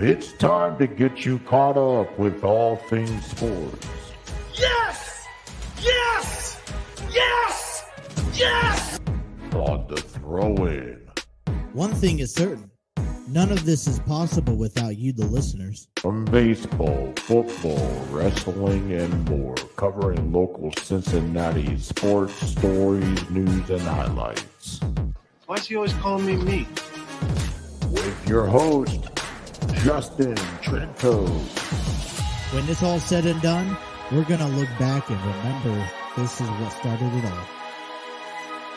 It's time to get you caught up with all things sports. Yes! Yes! Yes! Yes! On the throw-in. One thing is certain. None of this is possible without you, the listeners. From baseball, football, wrestling, and more, covering local Cincinnati sports, stories, news, and highlights. Why is he always calling me? With your host, Justin Trento. When this all said and done, we're going to look back and remember this is what started it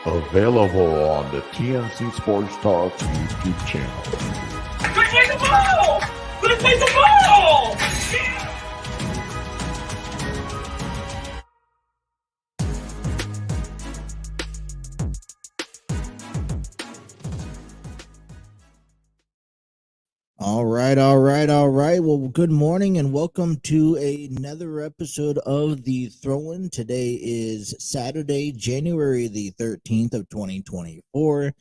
all. Available on the TNC Sports Talk YouTube channel. Let's play the ball! Let's play the ball! All right. Well, good morning and welcome to another episode of The Throw-In. Today is Saturday, January the 13th of 2024.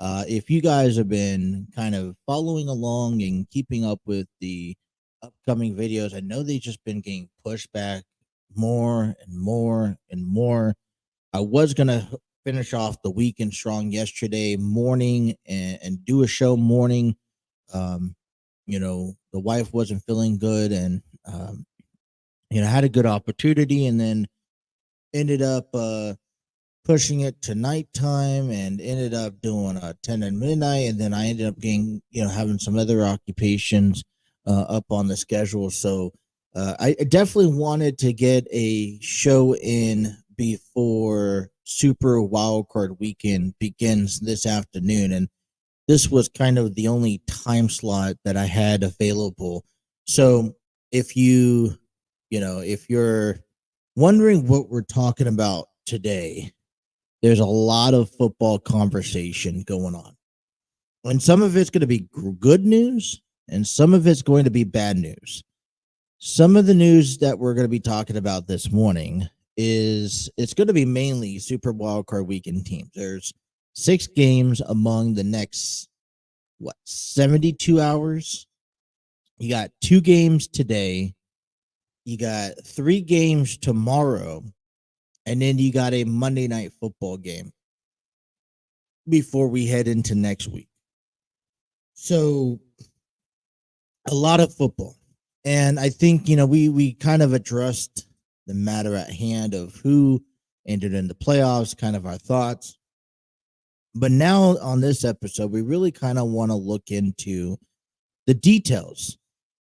If you guys have been kind of following along and keeping up with the upcoming videos, I know they've just been getting pushed back more and more and more. I was going to finish off the weekend strong yesterday morning and do a show morning. The wife wasn't feeling good and, had a good opportunity and then ended up pushing it to nighttime and ended up doing 10 at midnight. And then I ended up getting, having some other occupations up on the schedule. So I definitely wanted to get a show in before Super Wildcard Weekend begins this afternoon. And this was kind of the only time slot that I had available. So if you're wondering what we're talking about today, there's a lot of football conversation going on. And some of it's going to be good news and some of it's going to be bad news. Some of the news that we're going to be talking about this morning is it's going to be mainly Super Wildcard Weekend teams. There's 6 games among the next 72 hours. You got 2 games today, you got 3 games tomorrow, and then you got a Monday Night Football game before we head into next week. So a lot of football, and I think we kind of addressed the matter at hand of who entered in the playoffs, kind of our thoughts. But now on this episode, we really kind of want to look into the details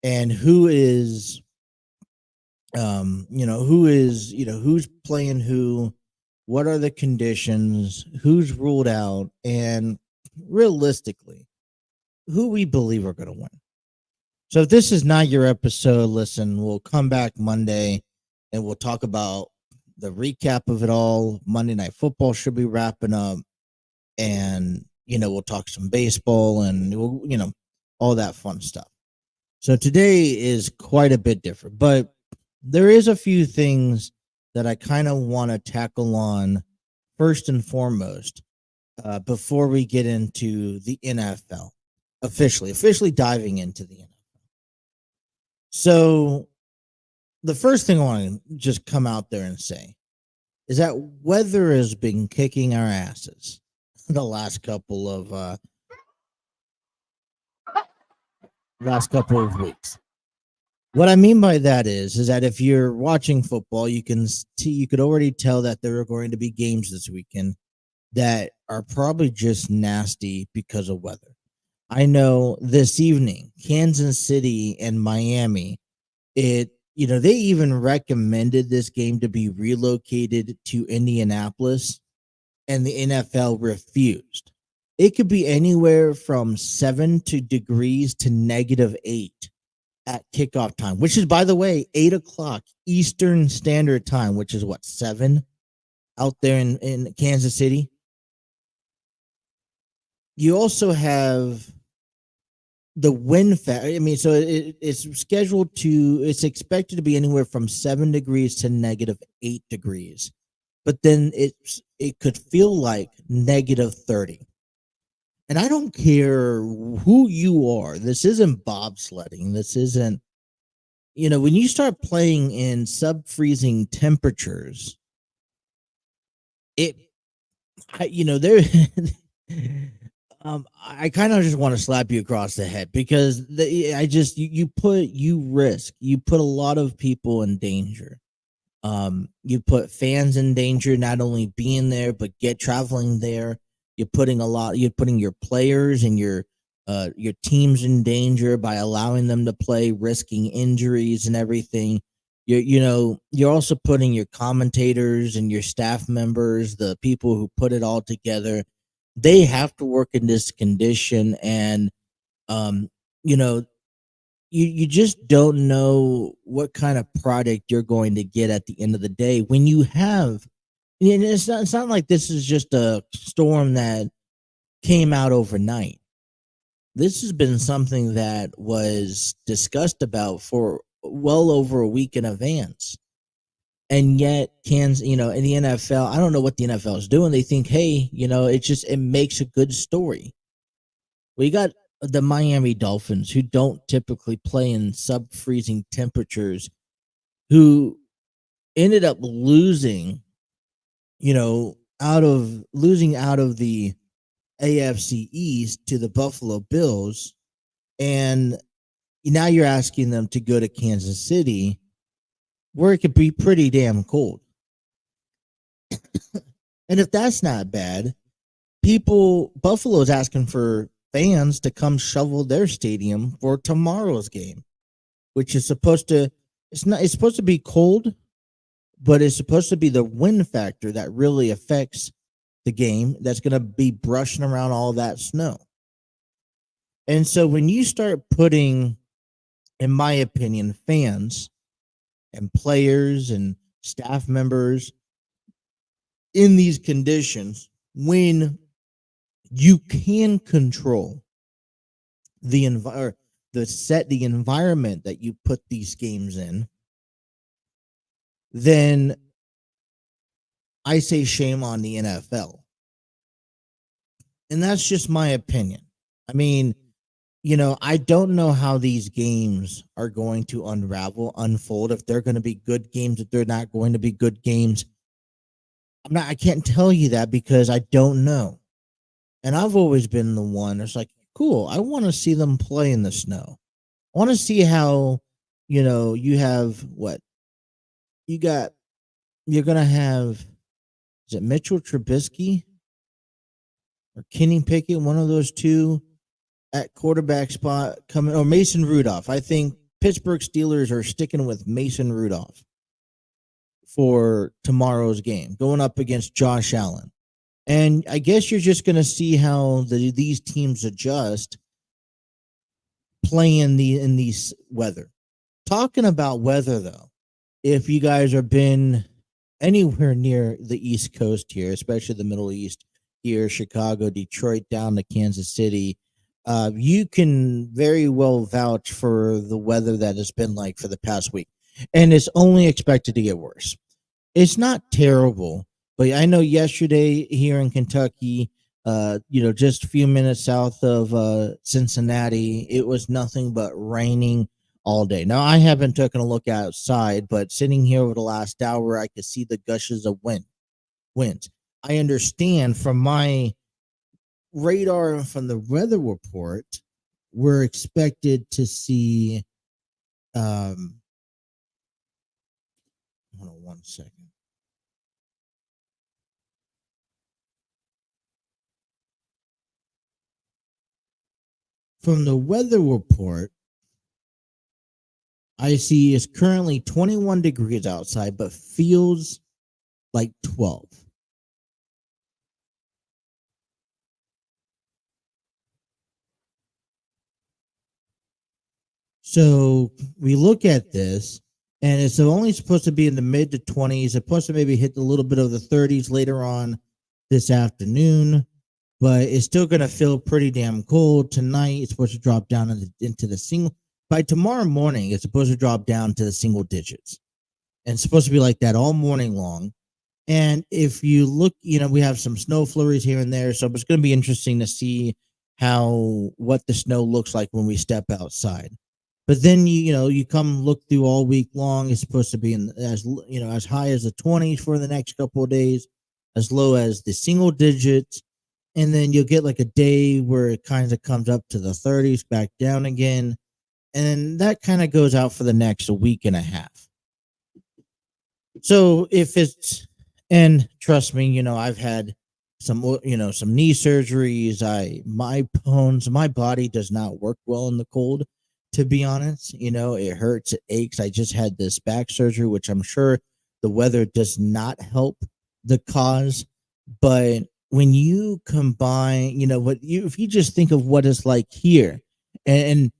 and who's playing who, what are the conditions, who's ruled out, and realistically, who we believe are going to win. So if this is not your episode, listen, we'll come back Monday and we'll talk about the recap of it all. Monday Night Football should be wrapping up. And, we'll talk some baseball and, all that fun stuff. So today is quite a bit different, but there is a few things that I kind of want to tackle on first and foremost before we get into the NFL, officially diving into the NFL. So the first thing I want to just come out there and say is that weather has been kicking our asses the last couple of weeks. What I mean by that is that if you're watching football, you could already tell that there are going to be games this weekend that are probably just nasty because of weather. I know this evening, Kansas City and Miami, they even recommended this game to be relocated to Indianapolis. And the NFL refused. It could be anywhere from 7 degrees to -8 at kickoff time, which is, by the way, 8 o'clock Eastern Standard Time, which is 7 out there in Kansas City. You also have the wind factor. So it's expected to be anywhere from 7 degrees to -8 degrees. But then it could feel like -30. And I don't care who you are. This isn't bobsledding. This isn't, when you start playing in sub-freezing temperatures, it, there, I kind of just want to slap you across the head because you put a lot of people in danger. You put fans in danger, not only being there, but traveling there. You're putting your players and your teams in danger by allowing them to play, risking injuries and everything. You're also putting your commentators and your staff members, the people who put it all together, they have to work in this condition. And, you just don't know what kind of product you're going to get at the end of the day when you have, and it's not like this is just a storm that came out overnight. This has been something that was discussed about for well over a week in advance. And yet, in the NFL, I don't know what the NFL is doing. They think, hey, it makes a good story. We got the Miami Dolphins, who don't typically play in sub-freezing temperatures, who ended up losing, out of the AFC East to the Buffalo Bills. And now you're asking them to go to Kansas City, where it could be pretty damn cold. And if that's not bad, Buffalo is asking for fans to come shovel their stadium for tomorrow's game, which is supposed to be cold, but it's supposed to be the wind factor that really affects the game that's going to be brushing around all that snow. And so when you start putting, in my opinion, fans and players and staff members in these conditions, when you can control the environment that you put these games in, then I say shame on the NFL. And that's just my opinion. I mean, I don't know how these games are going to unfold, if they're going to be good games, if they're not going to be good games. I can't tell you that because I don't know. And I've always been the one that's like, cool, I want to see them play in the snow. I want to see how, you have you're going to have, is it Mitchell Trubisky or Kenny Pickett, one of those two at quarterback spot coming, or Mason Rudolph. I think Pittsburgh Steelers are sticking with Mason Rudolph for tomorrow's game, going up against Josh Allen. And I guess you're just going to see how these teams adjust playing in these weather. Talking about weather, though, if you guys have been anywhere near the East Coast here, especially the Middle East here, Chicago, Detroit, down to Kansas City, you can very well vouch for the weather that has been like for the past week. And it's only expected to get worse. It's not terrible. But I know yesterday here in Kentucky, just a few minutes south of Cincinnati, it was nothing but raining all day. Now, I haven't taken a look outside, but sitting here over the last hour, I could see the gushes of winds. I understand from my radar and from the weather report, we're expected to see, hold on one second. From the weather report, I see it's currently 21 degrees outside, but feels like 12. So we look at this, and it's only supposed to be in the mid to 20s. It's supposed to maybe hit a little bit of the 30s later on this afternoon, but it's still going to feel pretty damn cold. Tonight, it's supposed to drop down into the single. By tomorrow morning, it's supposed to drop down to the single digits. And it's supposed to be like that all morning long. And if you look, we have some snow flurries here and there. So it's going to be interesting to see what the snow looks like when we step outside. But then you come look through all week long. It's supposed to be as high as the 20s for the next couple of days, as low as the single digits, and then you'll get like a day where it kind of comes up to the 30s, back down again, and that kind of goes out for the next week and a half. So and trust me, I've had some knee surgeries. My body does not work well in the cold. To be honest, it hurts, it aches. I just had this back surgery, which I'm sure the weather does not help the cause. But when you combine, if you just think of what it's like here, and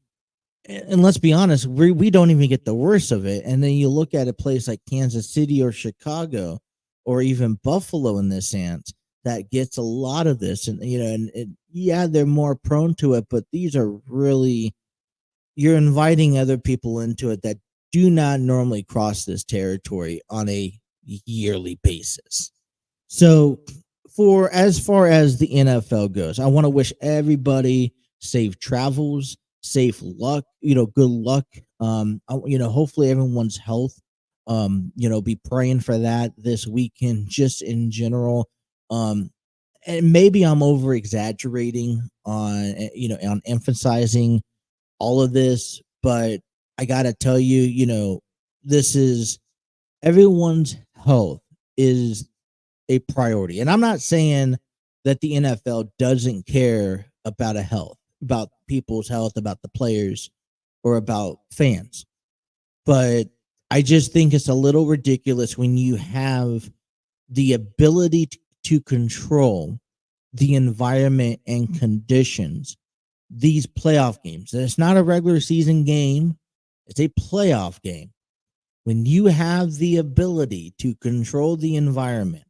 let's be honest, we don't even get the worst of it. And then you look at a place like Kansas City or Chicago or even Buffalo in this sense that gets a lot of this, and yeah, they're more prone to it, but these are really, you're inviting other people into it that do not normally cross this territory on a yearly basis. So as far as the NFL goes, I want to wish everybody safe travels, safe luck, good luck. Hopefully everyone's health, be praying for that this weekend, just in general. And maybe I'm over exaggerating on emphasizing all of this, but I gotta tell you, this is, everyone's health is a priority. And I'm not saying that the NFL doesn't care about people's health, about the players, or about fans. But I just think it's a little ridiculous when you have the ability to control the environment and conditions, these playoff games. And it's not a regular season game, it's a playoff game. When you have the ability to control the environment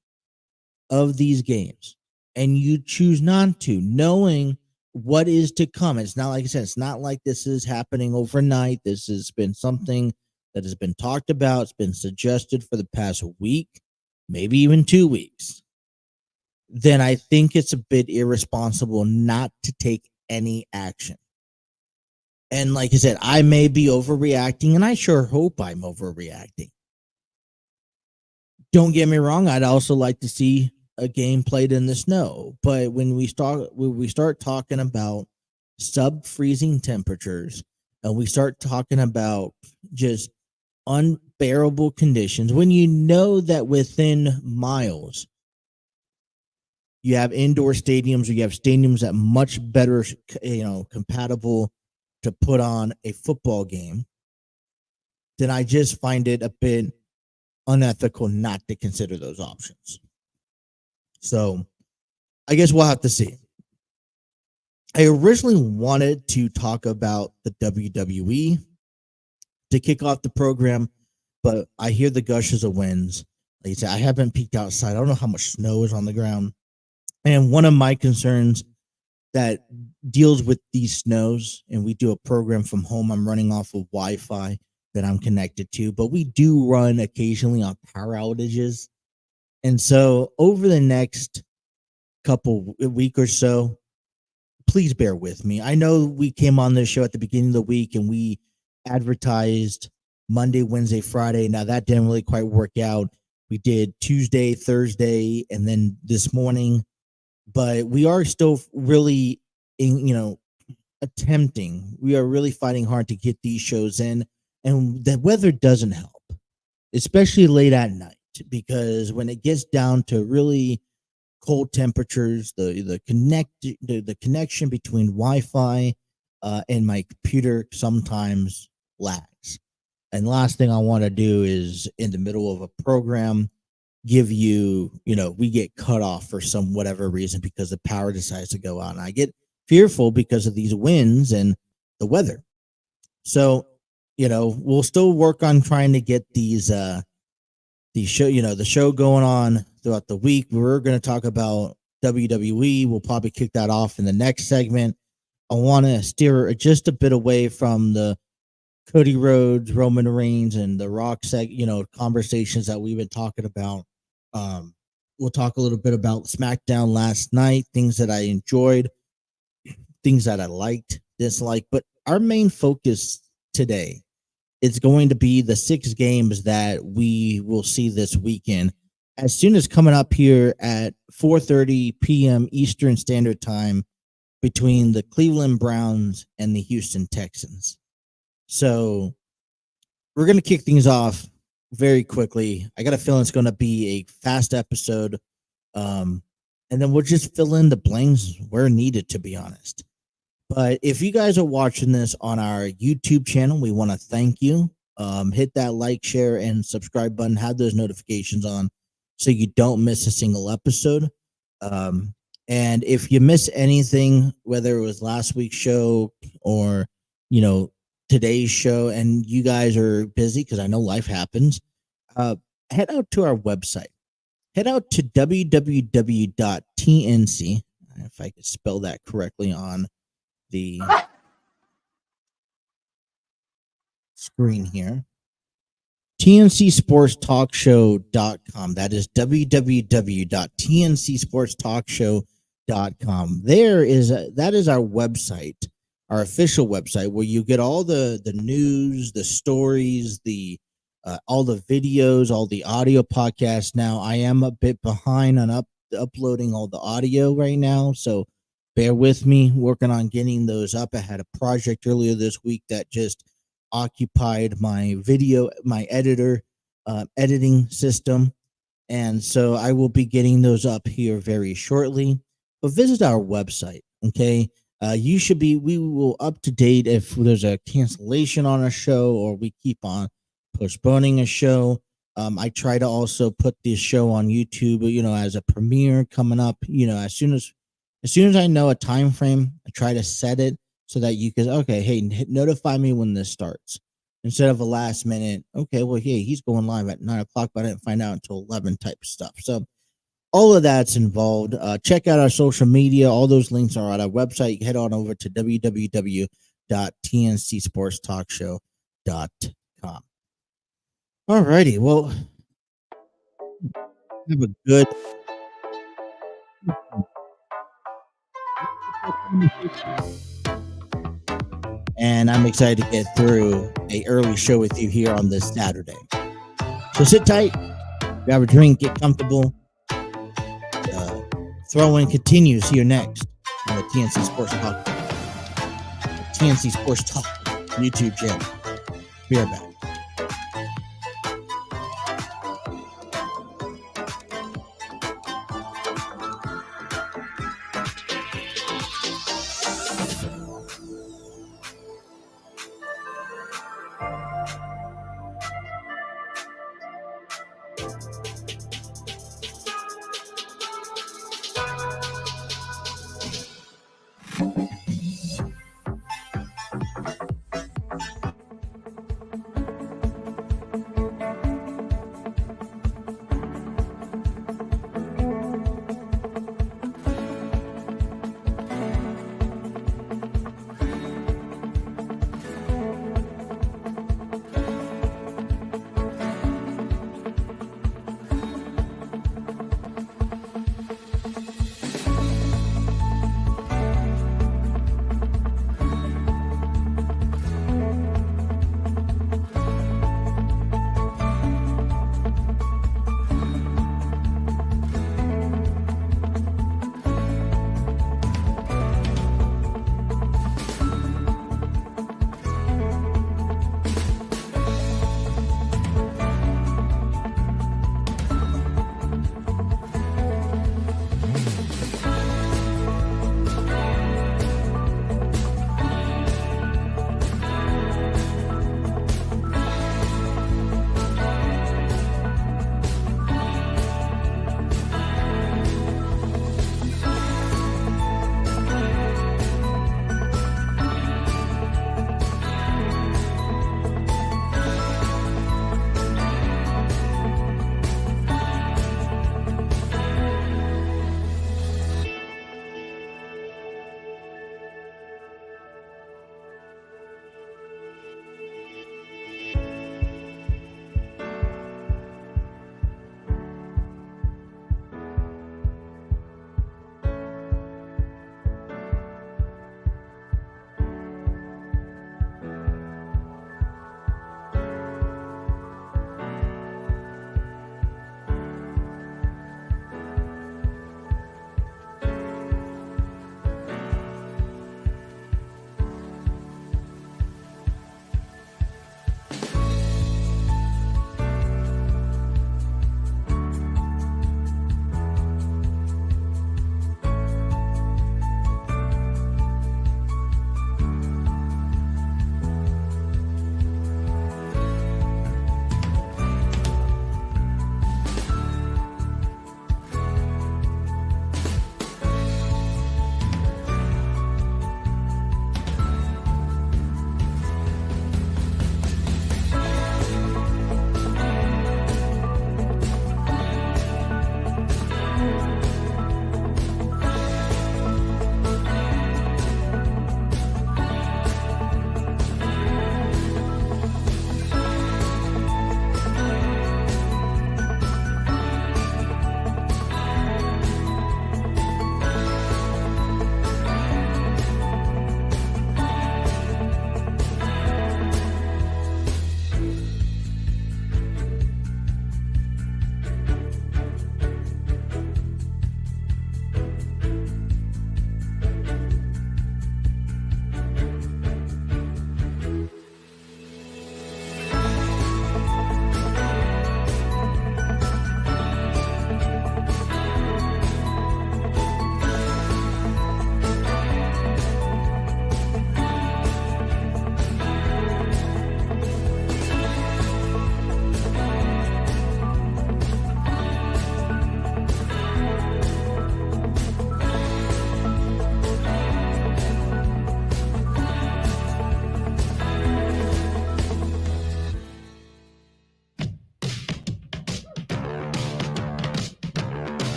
of these games and you choose not to, knowing what is to come, it's not like I said, it's not like this is happening overnight. This has been something that has been talked about, it's been suggested for the past week, maybe even 2 weeks. Then I think it's a bit irresponsible not to take any action. And like I said, I may be overreacting, and I sure hope I'm overreacting. Don't get me wrong, I'd also like to see a game played in the snow. But when we start talking about sub-freezing temperatures, and we start talking about just unbearable conditions, when you know that within miles you have indoor stadiums, or you have stadiums that much better, compatible to put on a football game, then I just find it a bit unethical not to consider those options. So I guess we'll have to see. I originally wanted to talk about the WWE to kick off the program, but I hear the gushes of winds. Like I said, I haven't peeked outside. I don't know how much snow is on the ground. And one of my concerns that deals with these snows, and we do a program from home. I'm running off of Wi-Fi that I'm connected to, but we do run occasionally on power outages. And so over the next week or so, please bear with me. I know we came on this show at the beginning of the week and we advertised Monday, Wednesday, Friday. Now that didn't really quite work out. We did Tuesday, Thursday, and then this morning. But we are still really, attempting. We are really fighting hard to get these shows in, and the weather doesn't help, especially late at night, because when it gets down to really cold temperatures, the connection between Wi-Fi and my computer sometimes lags. And last thing I want to do is, in the middle of a program, give you, we get cut off for some whatever reason because the power decides to go out. And I get fearful because of these winds and the weather. So, we'll still work on trying to get the show going on throughout the week. We're going to talk about WWE. We'll probably kick that off in the next segment. I want to steer just a bit away from the Cody Rhodes, Roman Reigns, and the Rock conversations that we've been talking about. We'll talk a little bit about SmackDown last night, things that I enjoyed. things that I liked, disliked, but our main focus today is going to be the 6 games that we will see this weekend. As soon as coming up here at 4:30 p.m. Eastern Standard Time between the Cleveland Browns and the Houston Texans. So we're going to kick things off very quickly. I got a feeling it's going to be a fast episode. And then we'll just fill in the blanks where needed, to be honest. But if you guys are watching this on our YouTube channel, we want to thank you. Hit that like, share, and subscribe button. Have those notifications on so you don't miss a single episode. And if you miss anything, whether it was last week's show or, today's show, and you guys are busy because I know life happens, head out to our website. Head out to www.tnc, if I could spell that correctly on the screen here. TNCSportsTalkShow.com. That is www.tncsportstalkshow.com. That is our website, our official website, where you get all the news, the stories, all the videos, all the audio podcasts. Now, I am a bit behind on uploading all the audio right now, so bear with me, working on getting those up. I had a project earlier this week that just occupied my editing system, and so I will be getting those up here very shortly. But visit our website, okay? We will up to date if there's a cancellation on a show or we keep on postponing a show. I try to also put this show on YouTube, as a premiere coming up. As soon as I know a time frame, I try to set it so that you can, okay, hey, notify me when this starts, instead of a last minute, okay, well, hey, he's going live at 9 o'clock, but I didn't find out until 11 type of stuff. So all of that's involved. Check out our social media. All those links are on our website. You can head on over to www.tncsportstalkshow.com. All righty. Well, have a good. And I'm excited to get through a early show with you here on this Saturday. So sit tight, grab a drink, get comfortable. Throw-in continues here next on the TNC Sports Talk, TNC Sports Talk YouTube channel. Be right back.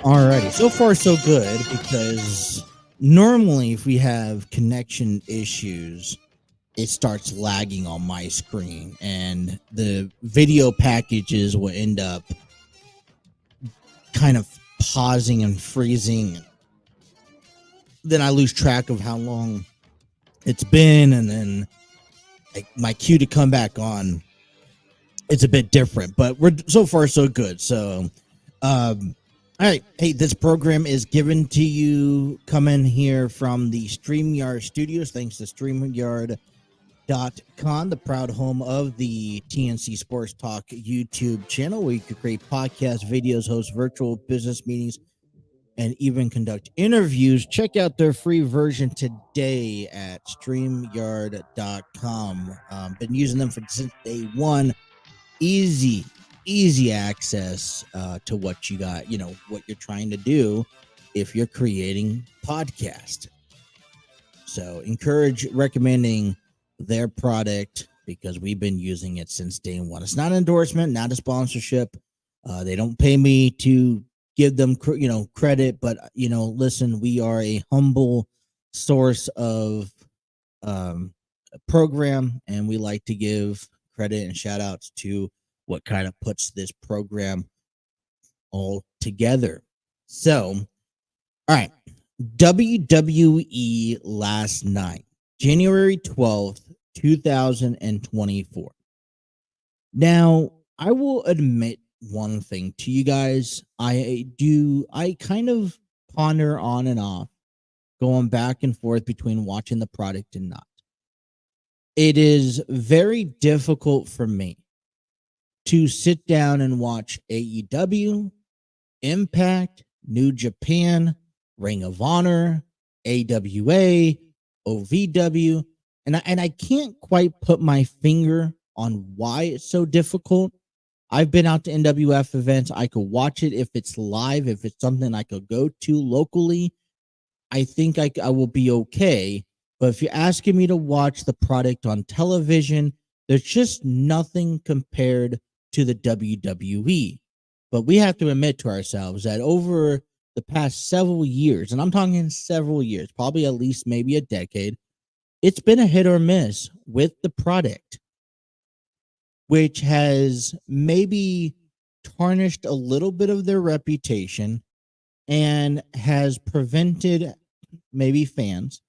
Alrighty, so far so good, because normally if we have connection issues, it starts lagging on my screen and the video packages will end up kind of pausing and freezing. Then I lose track of how long it's been, and then like my cue to come back on, it's a bit different, but we're so far so good. So all right, hey, this program is given to you coming here from the StreamYard studios, thanks to StreamYard.com, the proud home of the TNC Sports Talk YouTube channel, where you can create podcasts, videos, host virtual business meetings, and even conduct interviews. Check out their free version today at StreamYard.com. Been using them since day one. Easy access to what you got, what you're trying to do if you're creating podcast. So recommending their product, because we've been using it since day one. It's not an endorsement, not a sponsorship. They don't pay me to give them credit, but listen, we are a humble source of program, and we like to give credit and shout outs to what kind of puts this program all together. So, all right, WWE last night, January 12th, 2024. Now, I will admit one thing to you guys. I kind of ponder on and off, going back and forth between watching the product and not. It is very difficult for me to sit down and watch AEW, Impact, New Japan, Ring of Honor, AWA, OVW, and I can't quite put my finger on why it's so difficult. I've been out to NWF events. I could watch it if it's live, if it's something I could go to locally. I think I will be okay. But if you're asking me to watch the product on television, there's just nothing compared to the WWE. But we have to admit to ourselves that over the past several years, and I'm talking several years, probably at least maybe a decade, it's been a hit or miss with the product, which has maybe tarnished a little bit of their reputation and has prevented maybe fans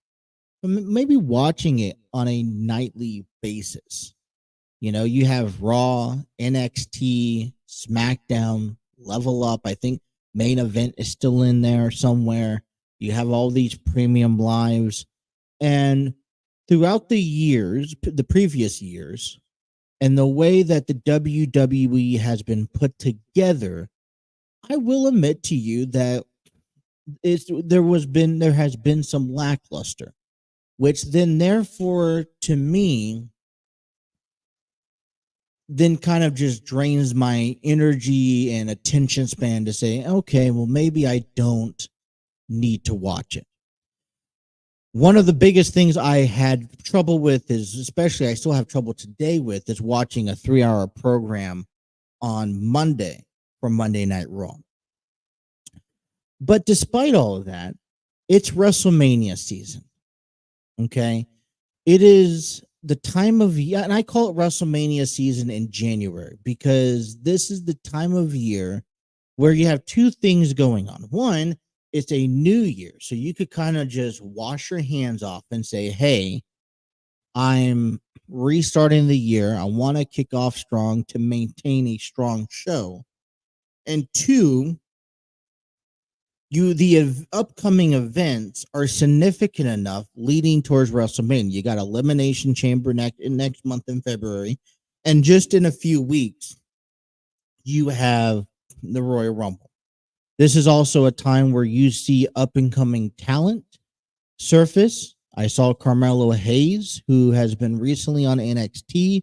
from maybe watching it on a nightly basis. You have Raw, NXT, SmackDown, Level Up. I think Main Event is still in there somewhere. You have all these premium lives. And throughout the years, the previous years, and the way that the WWE has been put together, I will admit to you that there has been some lackluster, which then therefore to me then kind of just drains my energy and attention span to say, okay, well, maybe I don't need to watch it. One of the biggest things I had trouble with is, especially I still have trouble today with, is watching a 3-hour program on Monday from Monday Night Raw. But despite all of that, it's WrestleMania season. Okay. It is the time of year, and I call it WrestleMania season in January, because this is the time of year where you have two things going on. One, it's a new year, so you could kind of just wash your hands off and say, hey, I'm restarting the year. I want to kick off strong to maintain a strong show. And two, the upcoming events are significant enough leading towards WrestleMania. You got Elimination Chamber next month in February, and just in a few weeks, you have the Royal Rumble. This is also a time where you see up-and-coming talent surface. I saw Carmelo Hayes, who has been recently on NXT. He's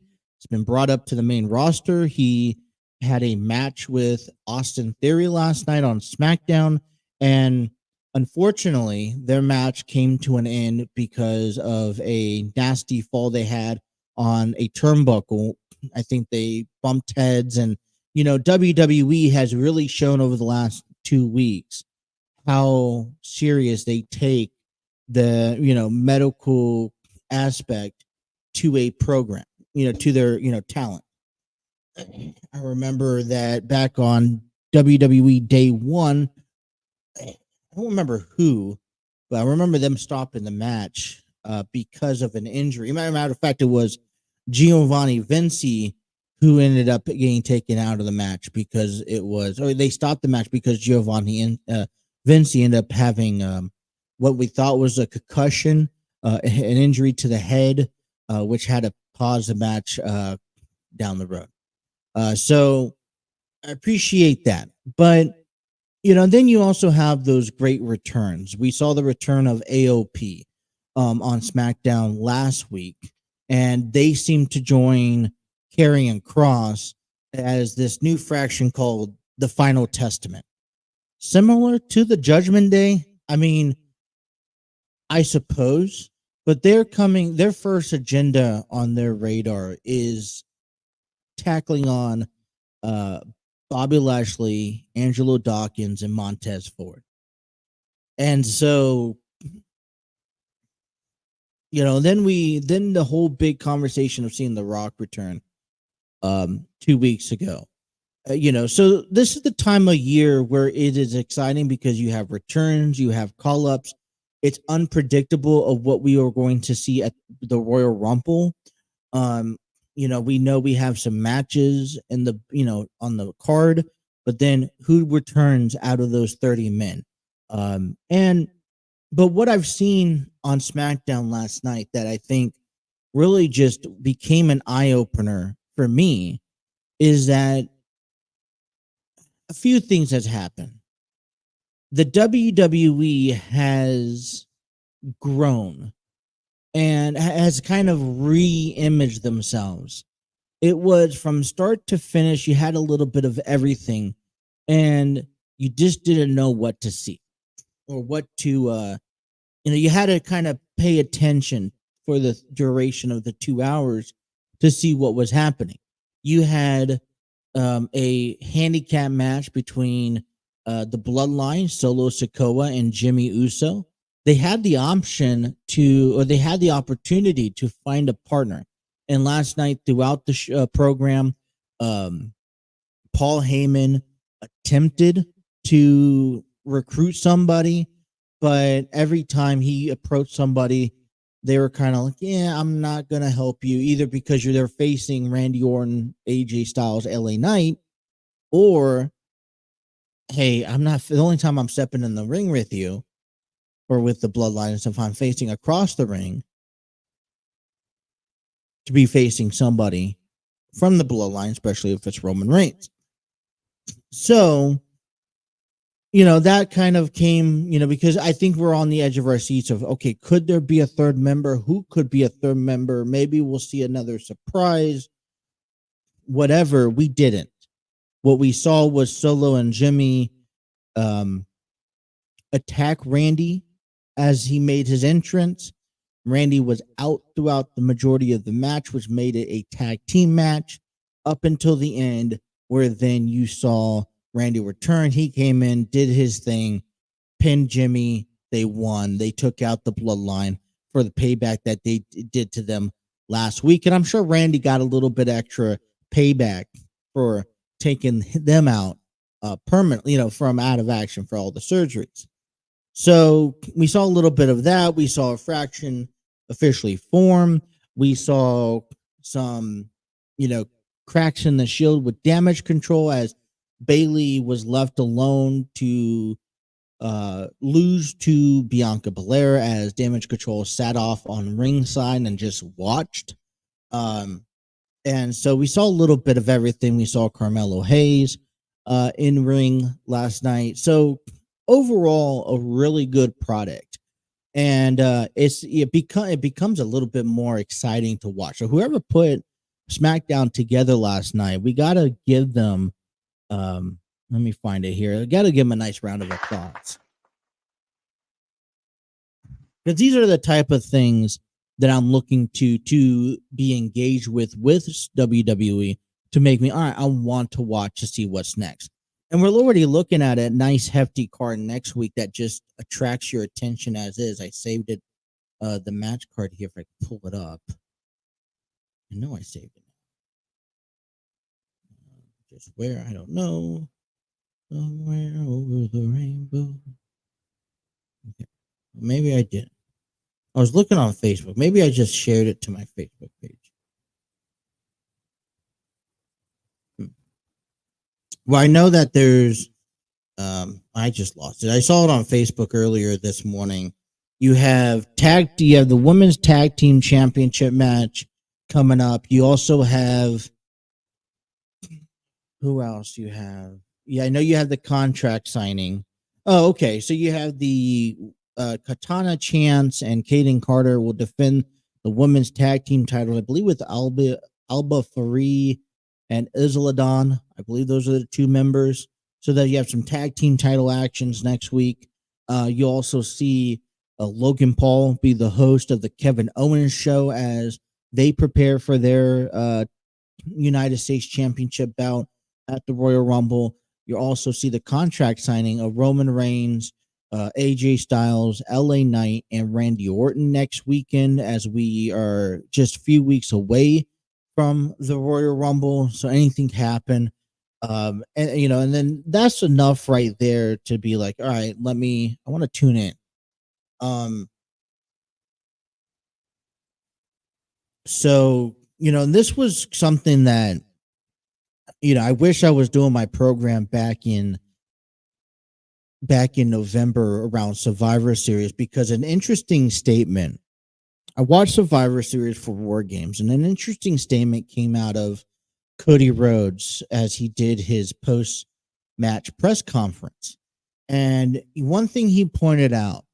been brought up to the main roster. He had a match with Austin Theory last night on SmackDown, and unfortunately, their match came to an end because of a nasty fall they had on a turnbuckle. I think they bumped heads, and WWE has really shown over the last 2 weeks how serious they take the medical aspect to a program, to their talent. I remember that back on WWE Day One, I don't remember who, but I remember them stopping the match because of an injury. Matter of fact, it was Giovanni Vinci who ended up getting taken out of the match because they stopped the match because Giovanni and Vinci ended up having what we thought was a concussion, an injury to the head, which had to pause the match down the road. So I appreciate that. But, then you also have those great returns. We saw the return of AOP on SmackDown last week, and they seem to join Karrion Kross as this new faction called the Final Testament. Similar to the Judgment Day, I mean, I suppose, but their first agenda on their radar is tackling on Bobby Lashley, Angelo Dawkins, and Montez Ford. And so, then the whole big conversation of seeing The Rock return 2 weeks ago. So this is the time of year where it is exciting because you have returns, you have call-ups. It's unpredictable of what we are going to see at the Royal Rumble. We know we have some matches in the on the card, but then who returns out of those 30 men? But what I've seen on SmackDown last night that I think really just became an eye-opener for me is that a few things has happened. The WWE has grown and has kind of re-imaged themselves. It was from start to finish, you had a little bit of everything, and you just didn't know what to see or what to, you had to kind of pay attention for the duration of the 2 hours to see what was happening. You had a handicap match between the Bloodline, Solo Sikoa, and Jimmy Uso. They had the opportunity to find a partner. And last night throughout the program, Paul Heyman attempted to recruit somebody, but every time he approached somebody, they were kind of like, yeah, I'm not going to help you either because they're facing Randy Orton, AJ Styles, LA Knight, or, hey, the only time I'm stepping in the ring with you or with the Bloodline is if I'm facing across the ring to be facing somebody from the Bloodline, especially if it's Roman Reigns. So, that kind of came, because I think we're on the edge of our seats of, okay, could there be a third member? Who could be a third member? Maybe we'll see another surprise. Whatever, we didn't. What we saw was Solo and Jimmy attack Randy as he made his entrance. Randy was out throughout the majority of the match, which made it a tag team match up until the end, where then you saw Randy return. He came in, did his thing, pinned Jimmy. They won. They took out the Bloodline for the payback that they did to them last week. And I'm sure Randy got a little bit extra payback for taking them out permanently, from out of action for all the surgeries. So we saw a little bit of that. We saw a faction officially form. We saw some, cracks in the Shield with damage control as Bayley was left alone to lose to Bianca Belair as Damage Control sat off on ringside and just watched. And so we saw a little bit of everything. We saw Carmelo Hayes in ring last night. So overall, a really good product. And it becomes a little bit more exciting to watch. So whoever put SmackDown together last night, we got to give them, let me find it here. I got to give them a nice round of applause. Because these are the type of things that I'm looking to be engaged with WWE to make me, all right, I want to watch to see what's next. And we're already looking at a nice hefty card next week that just attracts your attention as is. I saved it, the match card here if I can pull it up. I know I saved it. Just where, I don't know. Somewhere over the rainbow. Okay. Maybe I didn't. I was looking on Facebook. Maybe I just shared it to my Facebook page. Well, I know that there's I just lost it. I saw it on Facebook earlier this morning. You have the women's tag team championship match coming up. You also have, who else you have? Yeah, I know you have the contract signing. Oh, okay. So you have the Katana Chance and Kaden Carter will defend the women's tag team titles, I believe, with Alba Farie and Isladon. I believe those are the two members. So that you have some tag team title actions next week. You also see Logan Paul be the host of the Kevin Owens show as they prepare for their United States Championship bout at the Royal Rumble. You also see the contract signing of Roman Reigns, AJ Styles, LA Knight, and Randy Orton next weekend, as we are just a few weeks away from the Royal Rumble. So anything can happen. And then that's enough right there to be like, all right, I want to tune in. So, this was something that, I wish I was doing my program back in November around Survivor Series, because an interesting statement, I watched Survivor Series for War Games, and an interesting statement came out of Cody Rhodes as he did his post-match press conference. And one thing he pointed out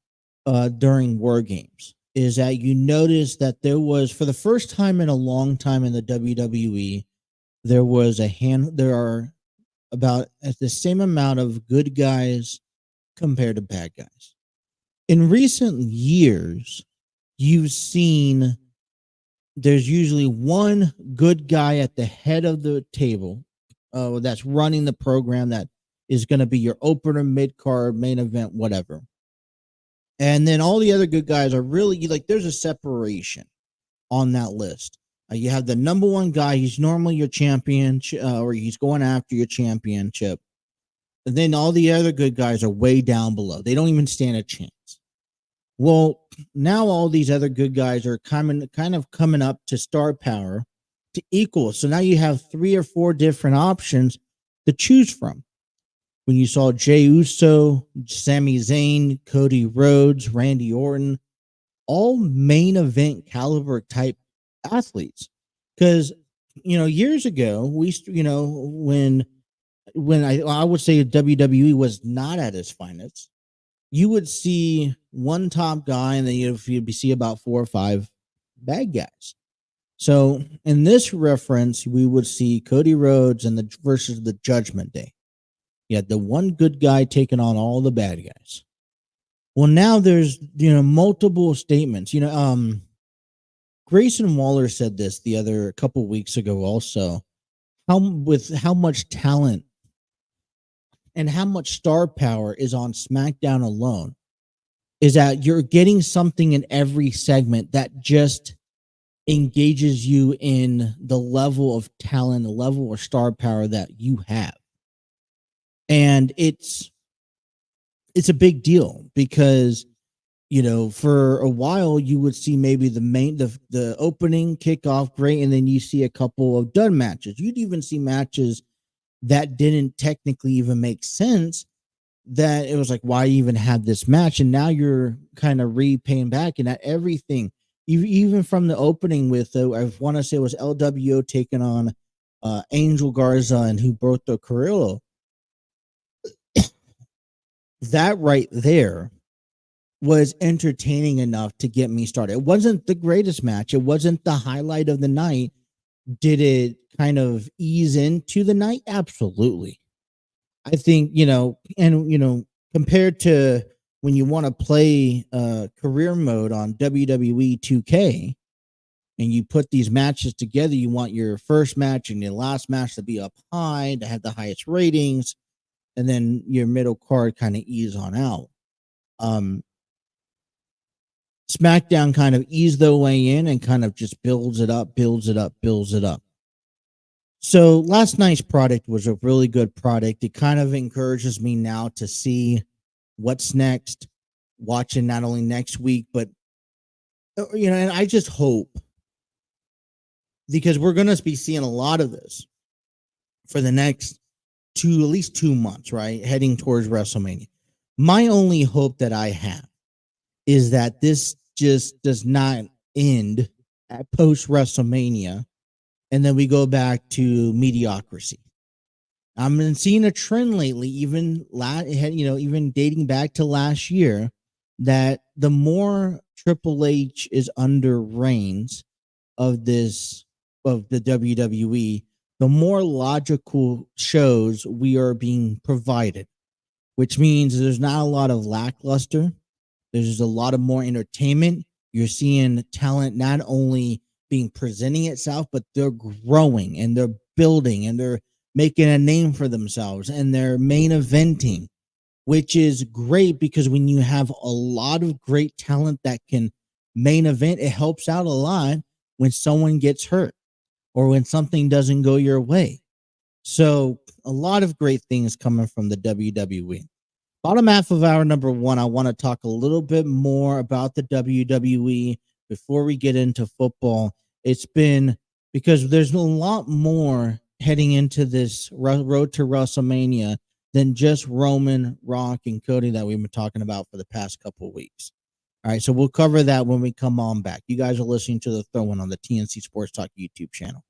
during War Games is that you notice that there was, for the first time in a long time in the WWE, there are about the same amount of good guys compared to bad guys. In recent years, you've seen there's usually one good guy at the head of the table that's running the program, that is going to be your opener, mid-card, main event, whatever. And then all the other good guys are really, like, there's a separation on that list. You have the number one guy. He's normally your champion, or he's going after your championship. And then all the other good guys are way down below. They don't even stand a chance. Well, now all these other good guys are kind of coming up to star power to equal. So now you have 3 or 4 different options to choose from. When you saw Jey Uso, Sami Zayn, Cody Rhodes, Randy Orton, all main event caliber type athletes. Because, years ago, when I would say WWE was not at its finest, you would see one top guy, and then you'd see about 4 or 5 bad guys. So in this reference, we would see Cody Rhodes versus the Judgment Day. You had the one good guy taking on all the bad guys. Well, now there's multiple statements. Grayson Waller said this a couple weeks ago also. With how much talent and how much star power is on SmackDown alone, is that you're getting something in every segment that just engages you in the level of talent, the level of star power that you have. And it's a big deal because, for a while you would see maybe the opening kickoff great, and then you see a couple of dud matches. You'd even see matches that didn't technically even make sense, that it was like, why even have this match? And now you're kind of repaying back, and that everything, even from the opening with, I want to say it was LWO taking on Angel Garza and Humberto Carrillo. That right there was entertaining enough to get me started. It wasn't the greatest match. It wasn't the highlight of the night. Did it kind of ease into the night? Absolutely. I think, compared to when you want to play career mode on WWE 2K and you put these matches together, you want your first match and your last match to be up high, to have the highest ratings. and then your middle card kind of ease on out. SmackDown kind of eased their way in and kind of just builds it up. So last night's product was a really good product. It kind of encourages me now to see what's next, watching not only next week, but, and I just hope, because we're going to be seeing a lot of this for the next at least 2 months, right? Heading towards WrestleMania. My only hope that I have is that this just does not end at post WrestleMania, and then we go back to mediocrity. I've been seeing a trend lately, even dating back to last year, that the more Triple H is under reigns of the WWE, the more logical shows we are being provided, which means there's not a lot of lackluster. There's a lot of more entertainment. You're seeing talent not only being presenting itself, but they're growing and they're building and they're making a name for themselves and they're main eventing, which is great, because when you have a lot of great talent that can main event, it helps out a lot when someone gets hurt or when something doesn't go your way. So a lot of great things coming from the WWE. Bottom half of hour number 1, I want to talk a little bit more about the WWE before we get into football. It's been, because there's a lot more heading into this road to WrestleMania than just Roman, Rock, and Cody that we've been talking about for the past couple of weeks. All right, so we'll cover that when we come on back. You guys are listening to The Throw-In on the TNC Sports Talk YouTube channel.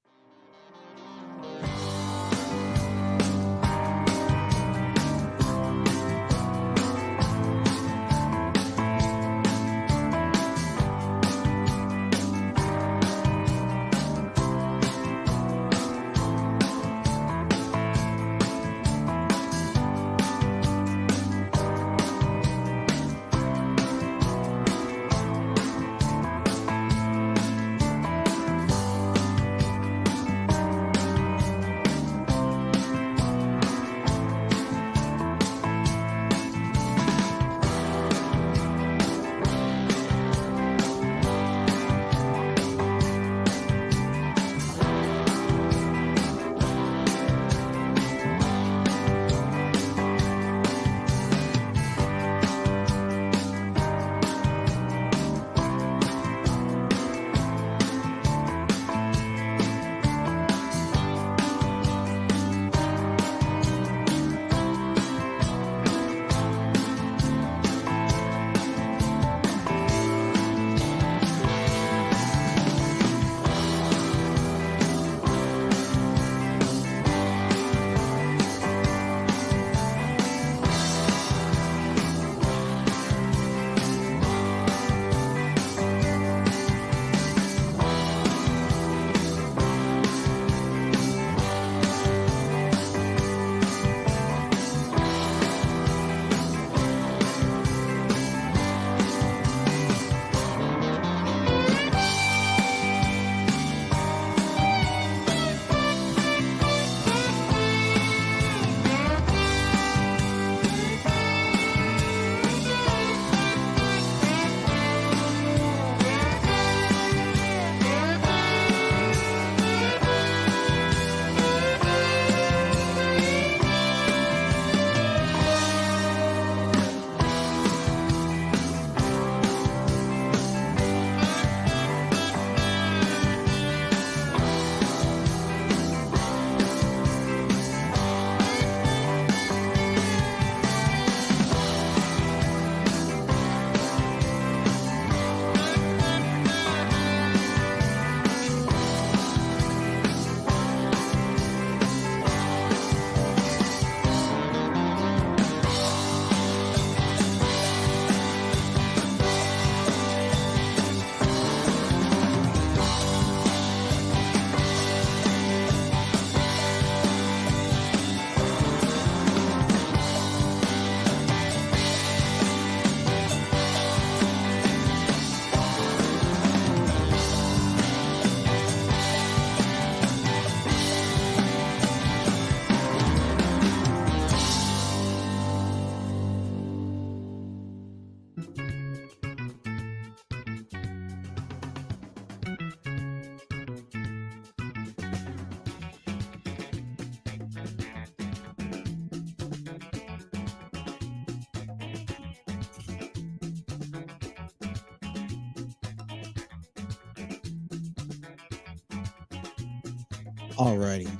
Alrighty.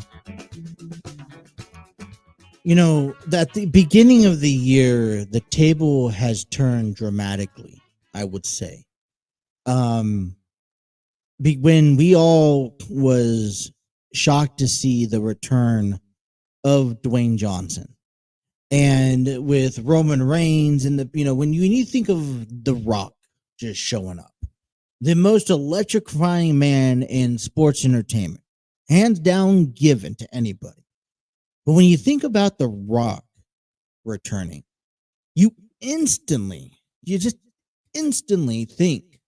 You know, at the beginning of the year, the table has turned dramatically, I would say. When we all was shocked to see the return of Dwayne Johnson. And with Roman Reigns and when you think of The Rock just showing up, the most electrifying man in sports entertainment, hands down given to anybody. But when you think about The Rock returning, you just instantly think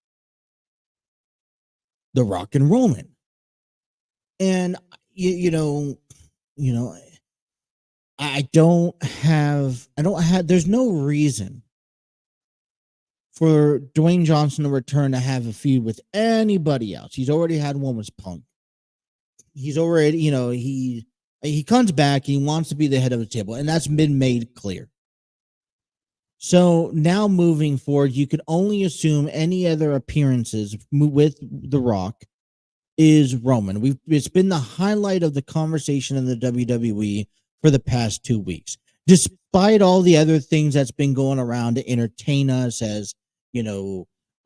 The Rock and Roman. And there's no reason for Dwayne Johnson to return to have a feud with anybody else. He's already had one with Punk. He's already, he comes back and he wants to be the head of the table, and that's been made clear. So now moving forward, you can only assume any other appearances with The Rock is Roman. It's been the highlight of the conversation in the WWE for the past 2 weeks, despite all the other things that's been going around to entertain us, as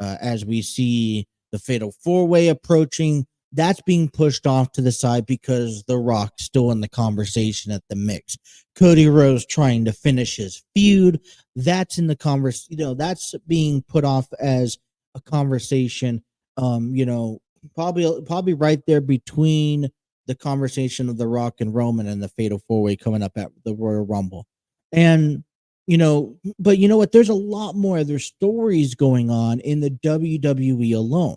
as we see the Fatal 4-Way approaching. That's being pushed off to the side because The Rock's still in the conversation at the mix. Cody Rhodes trying to finish his feud. That's in the conversation. That's being put off as a conversation. Probably right there between the conversation of The Rock and Roman and the Fatal 4-Way coming up at the Royal Rumble. And but you know what? There's a lot more other stories going on in the WWE alone.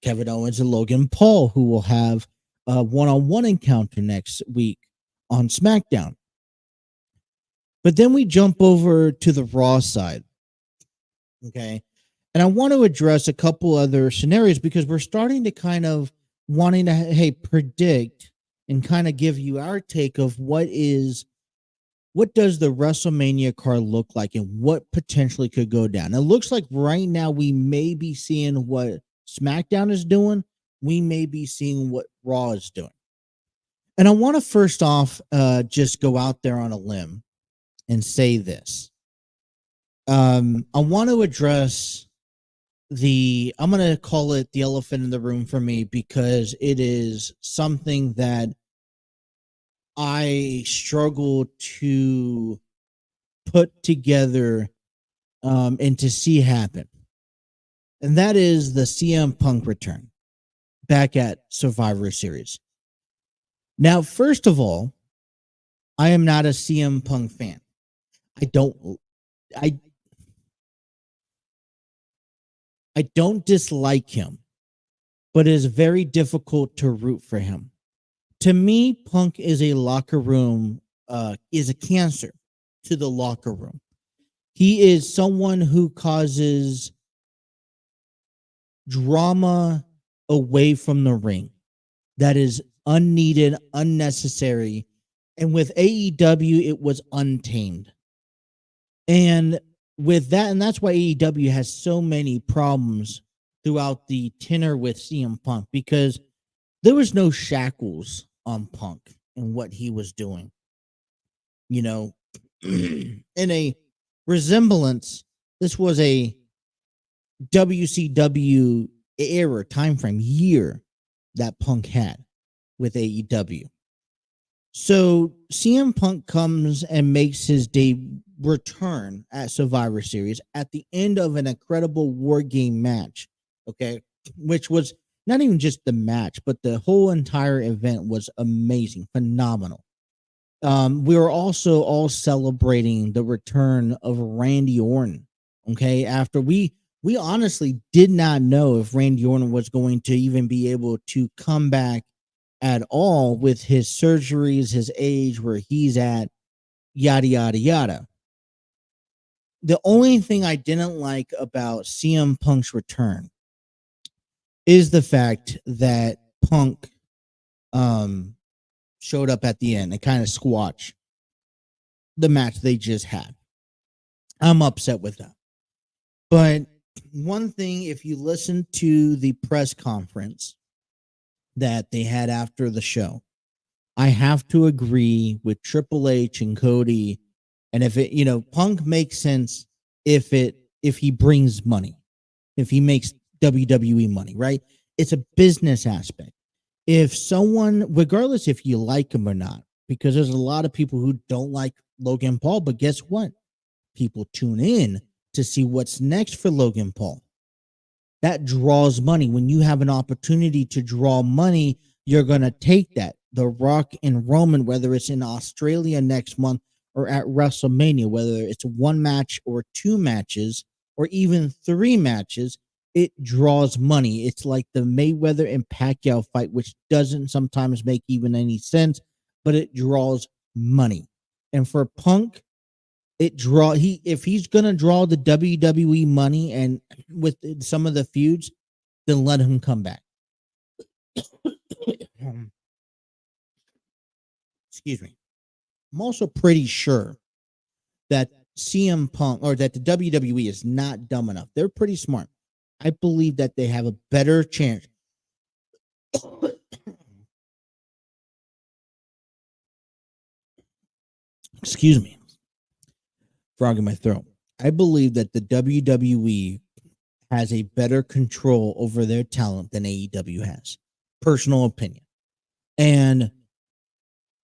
Kevin Owens and Logan Paul, who will have a one-on-one encounter next week on SmackDown. But then we jump over to the Raw side. Okay. And I want to address a couple other scenarios because we're starting to kind of wanting to, predict and kind of give you our take of what does the WrestleMania card look like and what potentially could go down. It looks like right now we may be seeing what SmackDown is doing. We may be seeing what Raw is doing. And I want to first off just go out there on a limb and say this. I want to address I'm going to call it the elephant in the room for me because it is something that I struggle to put together and to see happen. And that is the CM Punk return back at Survivor Series. Now, first of all, I am not a CM Punk fan. I don't dislike him, but it is very difficult to root for him. To me, Punk is a locker room, is a cancer to the locker room. He is someone who causes drama away from the ring that is unneeded, unnecessary. And with AEW, it was untamed. And with that, and that's why AEW has so many problems throughout the tenor with CM Punk, because there was no shackles on Punk and what he was doing. In a resemblance, this was a WCW era timeframe year that Punk had with AEW. So CM Punk comes and makes his return at Survivor Series at the end of an incredible War Game match, okay, which was not even just the match, but the whole entire event was amazing, phenomenal. We were also all celebrating the return of Randy Orton, okay, after we honestly did not know if Randy Orton was going to even be able to come back at all with his surgeries, his age, where he's at, yada, yada, yada. The only thing I didn't like about CM Punk's return is the fact that Punk showed up at the end and kind of squashed the match they just had. I'm upset with that. But one thing, if you listen to the press conference that they had after the show, I have to agree with Triple H and Cody. And if it, Punk makes sense if he brings money, if he makes WWE money, right? It's a business aspect. If someone, regardless if you like him or not, because there's a lot of people who don't like Logan Paul, but guess what? People tune in to see what's next for Logan Paul. That draws money. When you have an opportunity to draw money, you're going to take that. The Rock and Roman, whether it's in Australia next month or at WrestleMania, whether it's one match or two matches or even three matches, it draws money. It's like the Mayweather and Pacquiao fight, which doesn't sometimes make even any sense, but it draws money. And for Punk, if he's gonna draw the WWE money and with some of the feuds, then let him come back. Excuse me. I'm also pretty sure that CM Punk or that the WWE is not dumb enough. They're pretty smart. I believe that they have a better chance. Excuse me. Frog in my throat. I believe that the WWE has a better control over their talent than AEW has. Personal opinion. And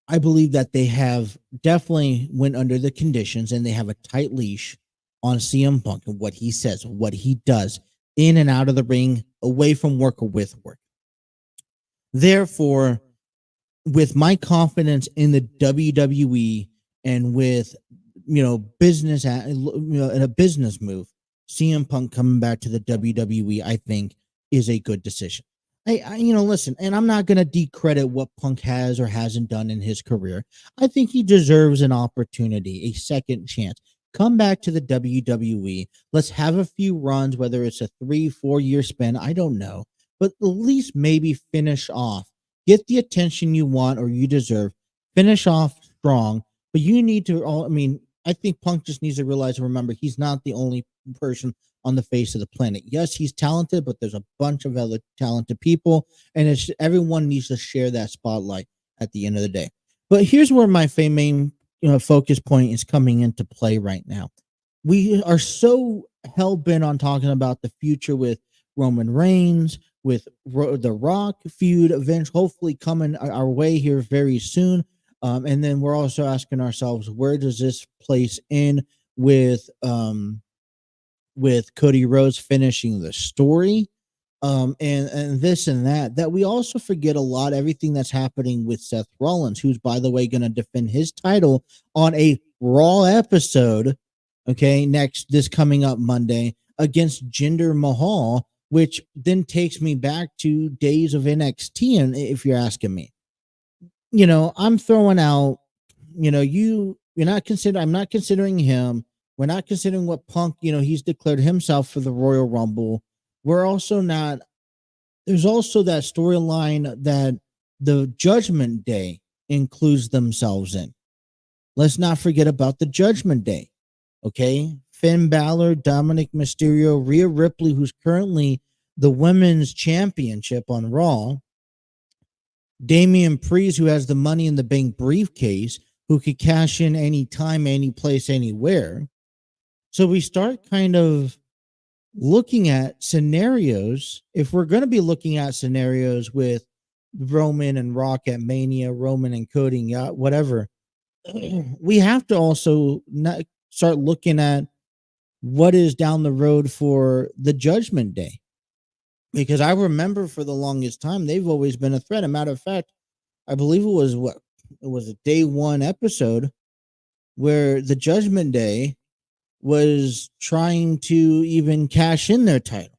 I believe that they have definitely went under the conditions and they have a tight leash on CM Punk and what he says, what he does in and out of the ring, away from work or with work. Therefore, with my confidence in the WWE and with business, in a business move, CM Punk coming back to the WWE, I think, is a good decision. Listen, and I'm not going to decredit what Punk has or hasn't done in his career. I think he deserves an opportunity, a second chance. Come back to the WWE. Let's have a few runs, whether it's a 3-4 year span. I don't know, but at least maybe finish off. Get the attention you want or you deserve. Finish off strong, but you need to. I think Punk just needs to realize and remember he's not the only person on the face of the planet. Yes, he's talented, but there's a bunch of other talented people, and everyone needs to share that spotlight at the end of the day. But here's where my main focus point is coming into play right now. We are so hell-bent on talking about the future with Roman Reigns, with the Rock feud events hopefully coming our way here very soon. And then we're also asking ourselves, where does this place in with Cody Rhodes finishing the story, and this and that we also forget a lot, everything that's happening with Seth Rollins, who's, by the way, going to defend his title on a Raw episode, this coming up Monday against Jinder Mahal, which then takes me back to days of NXT, and if you're asking me. I'm throwing out, I'm not considering him. We're not considering what Punk, he's declared himself for the Royal Rumble. We're also not, there's also that storyline that the Judgment Day includes themselves in. Let's not forget about the Judgment Day. Okay. Finn Balor, Dominic Mysterio, Rhea Ripley, who's currently the women's championship on Raw. Damian Priest, who has the Money in the Bank briefcase, who could cash in anytime, any place, anywhere. So we start kind of looking at scenarios. If we're going to be looking at scenarios with Roman and Rock at Mania, Roman and Cody, whatever, we have to also start looking at what is down the road for the Judgment Day. Because I remember for the longest time, they've always been a threat. As a matter of fact, I believe it was a day one episode where the Judgment Day was trying to even cash in their title.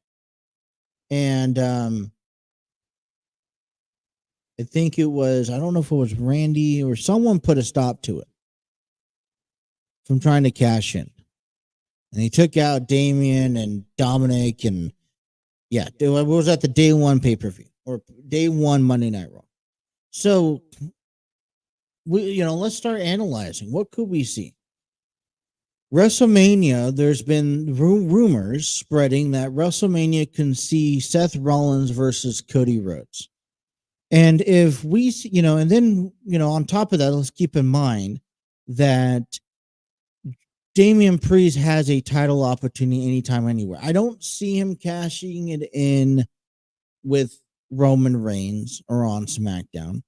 And I think it was, I don't know if it was Randy or someone put a stop to it from trying to cash in. And he took out Damian and Dominic and it was at the day one pay-per-view or day one Monday Night Raw. So let's start analyzing. What could we see? WrestleMania, there's been rumors spreading that WrestleMania can see Seth Rollins versus Cody Rhodes. And if we, and then, on top of that, let's keep in mind that Damian Priest has a title opportunity anytime, anywhere. I don't see him cashing it in with Roman Reigns or on SmackDown.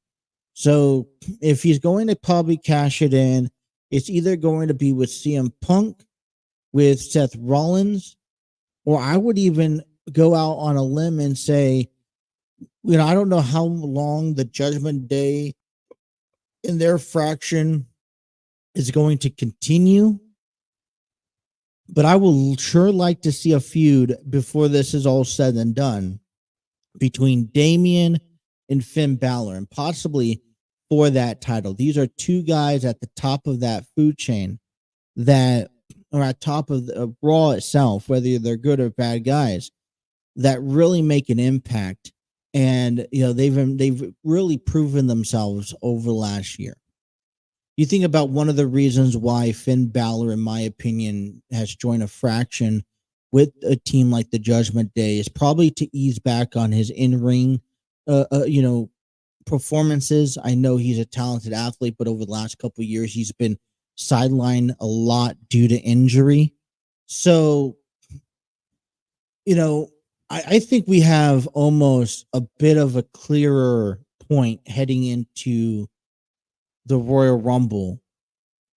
So if he's going to probably cash it in, it's either going to be with CM Punk, with Seth Rollins, or I would even go out on a limb and say, I don't know how long the Judgment Day in their fraction is going to continue, but I will sure like to see a feud before this is all said and done between Damian and Finn Balor, and possibly for that title. These are two guys at the top of that food chain that are at top of Raw itself, whether they're good or bad guys, that really make an impact. And they've really proven themselves over last year. You think about one of the reasons why Finn Balor, in my opinion, has joined a fraction with a team like the Judgment Day is probably to ease back on his in-ring, performances. I know he's a talented athlete, but over the last couple of years, he's been sidelined a lot due to injury. So, I think we have almost a bit of a clearer point heading into the Royal Rumble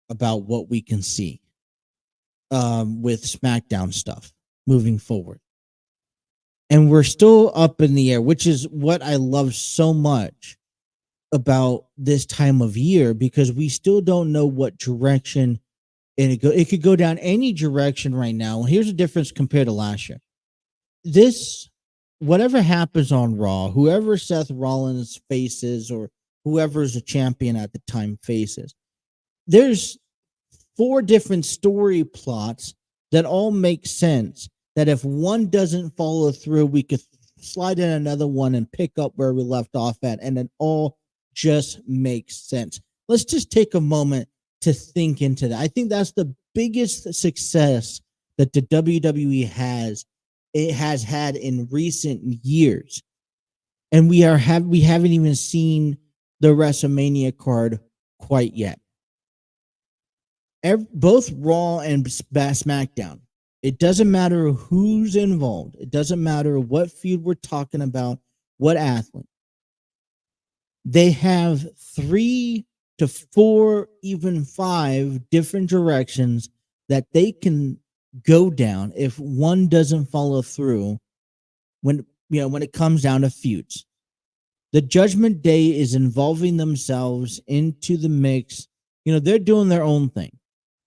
about what we can see with SmackDown stuff moving forward. And we're still up in the air, which is what I love so much about this time of year, because we still don't know what direction it could go down any direction right now. Here's the difference compared to last year. Whatever happens on Raw, whoever Seth Rollins faces or whoever's a champion at the time faces, there's 4 different story plots that all make sense, that if one doesn't follow through, we could slide in another one and pick up where we left off at, and it all just makes sense. Let's just take a moment to think into that. I think that's the biggest success that the WWE has had in recent years. And we haven't even seen the WrestleMania card quite yet. Both Raw and SmackDown, it doesn't matter who's involved. It doesn't matter what feud we're talking about, what athlete. They have 3 to 4, even 5 different directions that they can go down if one doesn't follow through when it comes down to feuds. The Judgment Day is involving themselves into the mix. They're doing their own thing,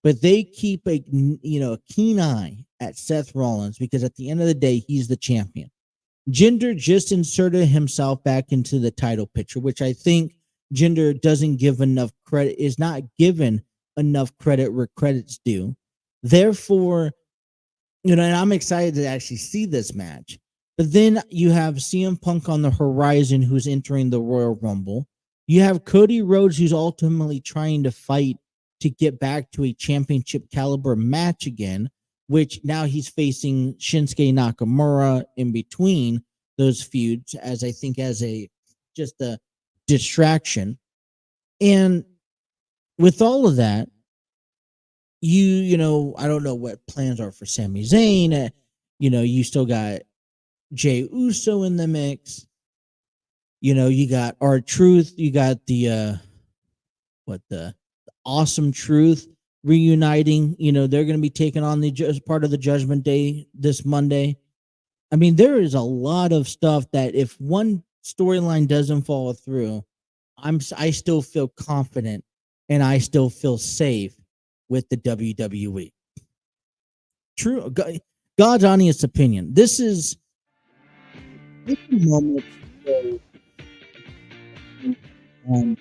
but they keep a keen eye at Seth Rollins, because at the end of the day, he's the champion. Jinder just inserted himself back into the title picture, which I think Jinder doesn't give enough credit, is not given enough credit where credit's due. Therefore, and I'm excited to actually see this match. But then you have CM Punk on the horizon, who's entering the Royal Rumble. You have Cody Rhodes, who's ultimately trying to fight to get back to a championship caliber match again, which now he's facing Shinsuke Nakamura in between those feuds, as I think as just a distraction. And with all of that, I don't know what plans are for Sami Zayn. You still got Jey Uso in the mix. You got R-Truth. You got the Awesome Truth reuniting. They're going to be taking on part of the Judgment Day this Monday. I mean, there is a lot of stuff that if one storyline doesn't follow through, I still feel confident and I still feel safe with the WWE. True, God's honest opinion. This is a moment to go,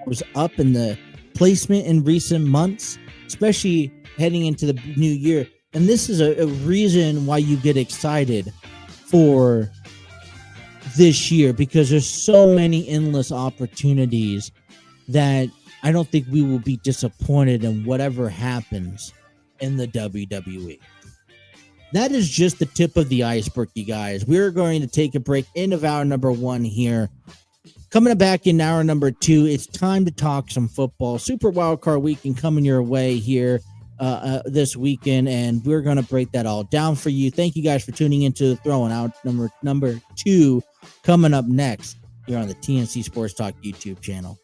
was up in the placement in recent months, especially heading into the new year. And this is a reason why you get excited for this year, because there's so many endless opportunities that I don't think we will be disappointed in whatever happens in the WWE. that is just the tip of the iceberg, you guys. We're going to take a break into hour number 1 here. Coming back in hour number 2, it's time to talk some football. Super Wildcard Weekend coming your way here this weekend, and we're going to break that all down for you. Thank you guys for tuning into the Throwing Out number 2 coming up next here on the TNC Sports Talk YouTube channel.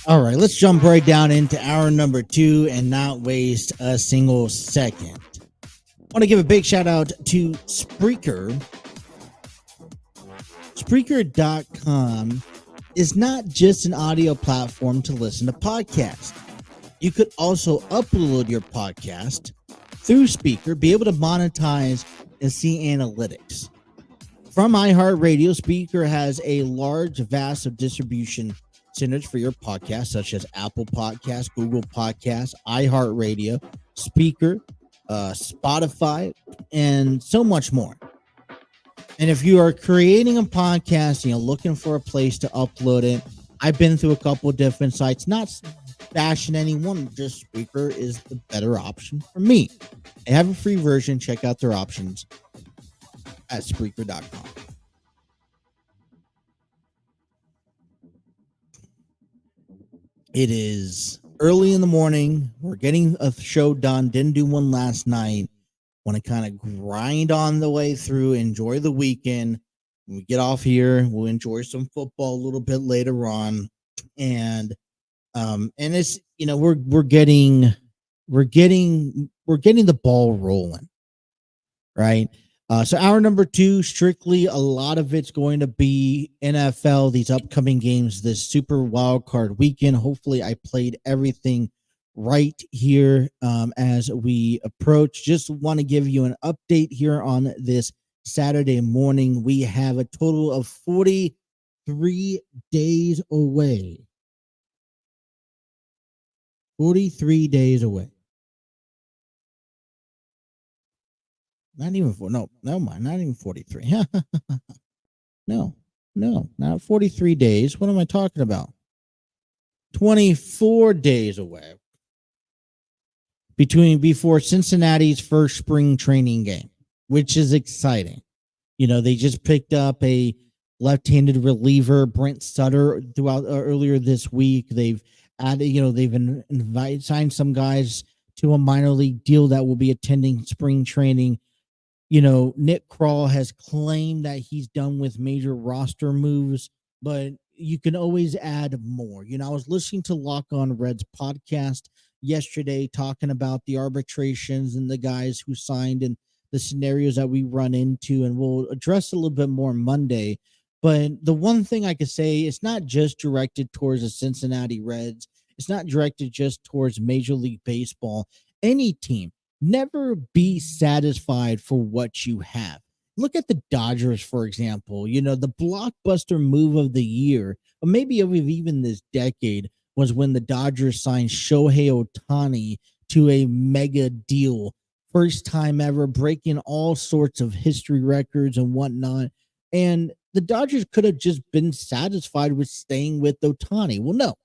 All right, let's jump right down into hour number 2 and not waste a single second. I want to give a big shout out to Spreaker. Spreaker.com is not just an audio platform to listen to podcasts. You could also upload your podcast through Spreaker, be able to monetize and see analytics. From iHeartRadio, Speaker has a large, vast of distribution centers for your podcasts, such as Apple Podcasts, Google Podcasts, iHeartRadio, Speaker, Spotify, and so much more. And if you are creating a podcast and you're looking for a place to upload it, I've been through a couple of different sites, not bashing anyone, just Speaker is the better option for me. They have a free version. Check out their options at Spreaker.com. It is early in the morning. We're getting a show done. Didn't do one last night. Want to kind of grind on the way through, enjoy the weekend. When we get off here, we'll enjoy some football a little bit later on. And it's, we're getting the ball rolling. Right. So hour number 2, strictly a lot of it's going to be NFL, these upcoming games, this Super Wildcard Weekend. Hopefully I played everything right here as we approach. Just want to give you an update here on this Saturday morning. We have a total of 43 days away. 43 days away. Not even never mind. Not even 43. No, not 43 days. What am I talking about? 24 days away before Cincinnati's first spring training game, which is exciting. They just picked up a left-handed reliever, Brent Sutter, throughout earlier this week. They've added, they've signed some guys to a minor league deal that will be attending spring training. Nick Kroll has claimed that he's done with major roster moves, but you can always add more. I was listening to Lock On Reds podcast yesterday talking about the arbitrations and the guys who signed and the scenarios that we run into, and we'll address a little bit more Monday. But the one thing I could say, it's not just directed towards the Cincinnati Reds. It's not directed just towards Major League Baseball. Any team. Never be satisfied for what you have. Look at the Dodgers, for example. The blockbuster move of the year, or maybe of even this decade, was when the Dodgers signed Shohei Ohtani to a mega deal. First time ever, breaking all sorts of history records and whatnot. And the Dodgers could have just been satisfied with staying with Ohtani. Well, no.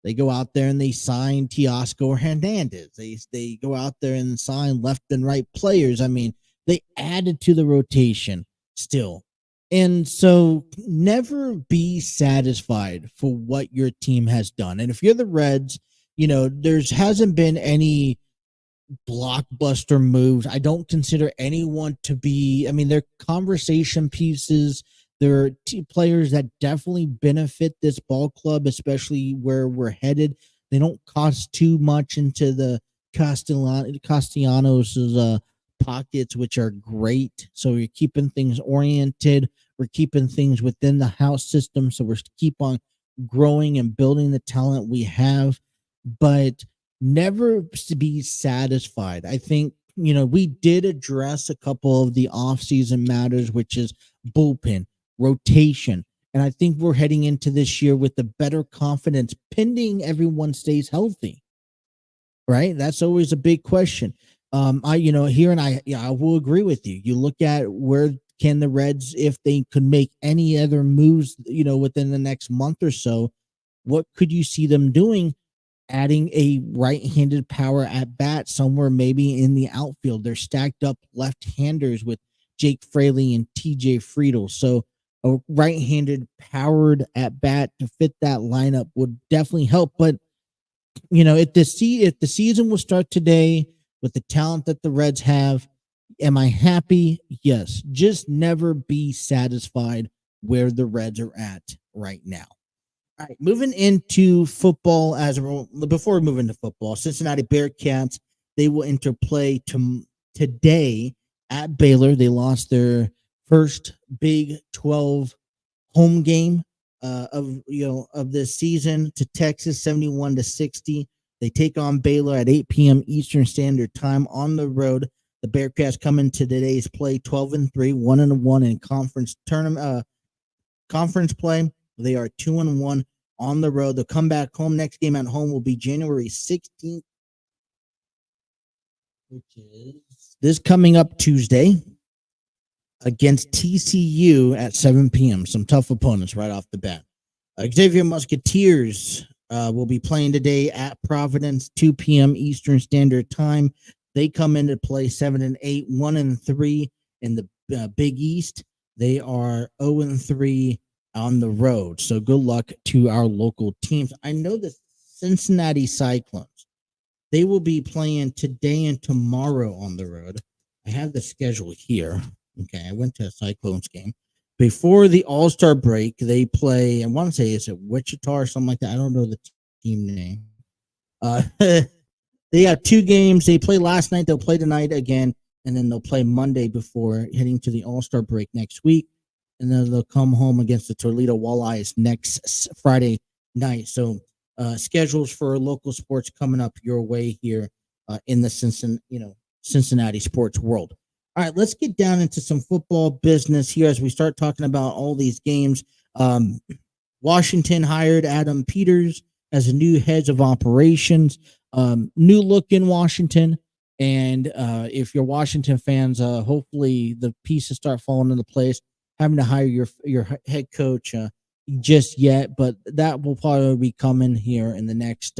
They go out there and they sign Teoscar Hernandez. They go out there and sign left and right players. I mean, they added to the rotation still. And so never be satisfied for what your team has done. And if you're the Reds, there hasn't been any blockbuster moves. I don't consider anyone to be, they're conversation pieces. There are players that definitely benefit this ball club, especially where we're headed. They don't cost too much into the Castellanos' pockets, which are great. So you're keeping things oriented. We're keeping things within the house system. So we're keep on growing and building the talent we have, but never to be satisfied. I think, we did address a couple of the offseason matters, which is bullpen, rotation. And I think we're heading into this year with a better confidence pending everyone stays healthy. Right? That's always a big question. I will agree with you. You look at where can the Reds, if they could make any other moves, within the next month or so, what could you see them doing? Adding a right-handed power at bat somewhere maybe in the outfield. They're stacked up left-handers with Jake Fraley and TJ Friedel. So a right-handed powered at bat to fit that lineup would definitely help. But, if the season will start today with the talent that the Reds have, am I happy? Yes. Just never be satisfied where the Reds are at right now. All right, moving into football, before we move into football, Cincinnati Bearcats, they will interplay today at Baylor. They lost their first Big 12 home game of this season to Texas, 71-60. They take on Baylor at 8 p.m. Eastern Standard Time on the road. The Bearcats come into today's play 12-3, 1-1 in conference tournament conference play. They are 2-1 on the road. They'll come back home. Next game at home will be January 16th, which is this coming up Tuesday against TCU at 7 p.m. Some tough opponents right off the bat. Xavier Musketeers will be playing today at Providence, 2 p.m. Eastern Standard Time. They come into play 7-8, 1-3 in the Big East. They are 0-3 on the road. So good luck to our local teams. I know the Cincinnati Cyclones, they will be playing today and tomorrow on the road. I have the schedule here. Okay, I went to a Cyclones game. Before the All-Star break, they play, I want to say, is it Wichita or something like that? I don't know the team name. They have 2 games. They played last night. They'll play tonight again, and then they'll play Monday before heading to the All-Star break next week. And then they'll come home against the Toledo Walleyes next Friday night. So schedules for local sports coming up your way here in the Cincinnati sports world. All right, let's get down into some football business here as we start talking about all these games. Washington hired Adam Peters as a new head of operations. New look in Washington. And if you're Washington fans, hopefully the pieces start falling into place. Having to hire your head coach just yet, but that will probably be coming here in the next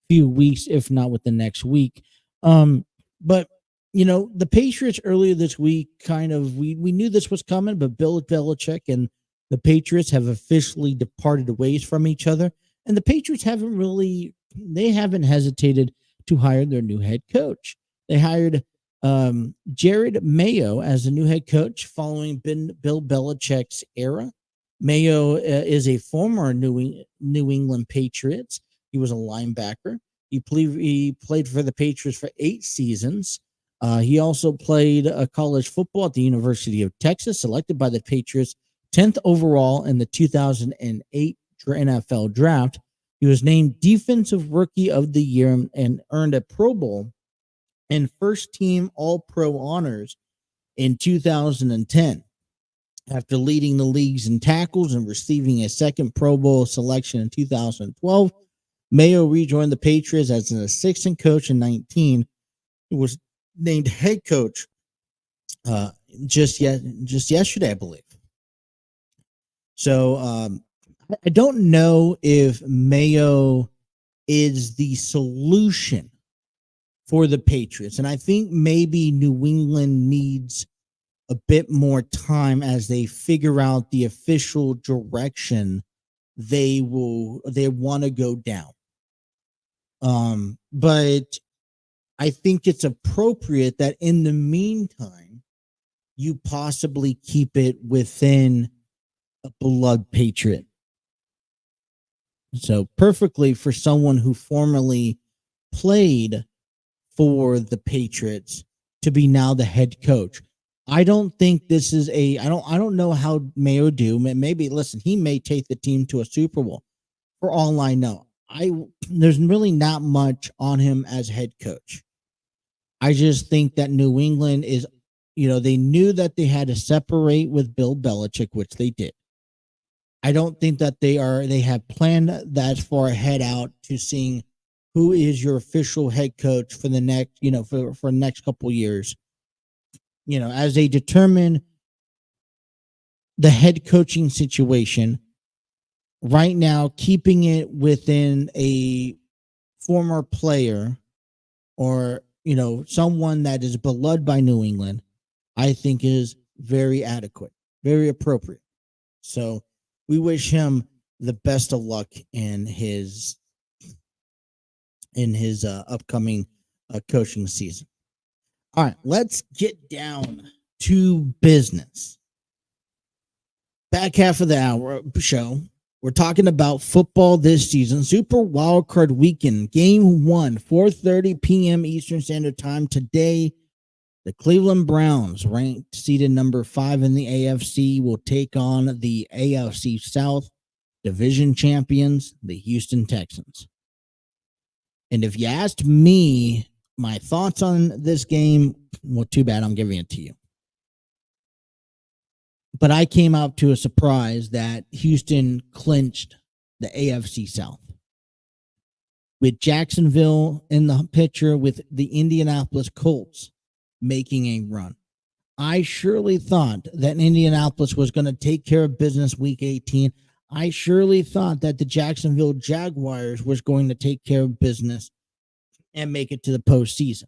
few weeks, if not with the next week. But the Patriots earlier this week, we knew this was coming, but Bill Belichick and the Patriots have officially departed ways from each other, and the Patriots haven't hesitated to hire their new head coach. They hired Jared Mayo as the new head coach following Bill Belichick's era. Mayo is a former New England Patriots. He was a linebacker. He played for the Patriots for 8 seasons. He also played college football at the University of Texas, selected by the Patriots 10th overall in the 2008 NFL draft. He was named Defensive Rookie of the Year and earned a Pro Bowl and first-team All-Pro honors in 2010. After leading the leagues in tackles and receiving a second Pro Bowl selection in 2012, Mayo rejoined the Patriots as an assistant coach in 2019. He was named head coach just yesterday, I believe. So I don't know if Mayo is the solution for the Patriots, and I think maybe New England needs a bit more time as they figure out the official direction they want to go down. But I think it's appropriate that in the meantime, you possibly keep it within a beloved Patriot. So perfectly for someone who formerly played for the Patriots to be now the head coach. I don't think this is I don't know how Mayo do. Maybe, listen, he may take the team to a Super Bowl for all I know. There's really not much on him as head coach. I just think that New England is, they knew that they had to separate with Bill Belichick, which they did. I don't think that they have planned that far ahead out to seeing who is your official head coach for the next, for the next couple of years. As they determine the head coaching situation right now, keeping it within a former player or, someone that is beloved by New England, I think is very adequate, very appropriate. So we wish him the best of luck in his upcoming coaching season. All right, let's get down to business. Back half of the hour show, we're talking about football this season. Super Wildcard Weekend, Game 1, 4:30 p.m. Eastern Standard Time today. The Cleveland Browns, ranked seeded number 5 in the AFC, will take on the AFC South division champions, the Houston Texans. And if you asked me my thoughts on this game, well, too bad I'm giving it to you. But I came out to a surprise that Houston clinched the AFC South. With Jacksonville in the picture, with the Indianapolis Colts making a run. I surely thought that Indianapolis was going to take care of business week 18. I surely thought that the Jacksonville Jaguars was going to take care of business and make it to the postseason.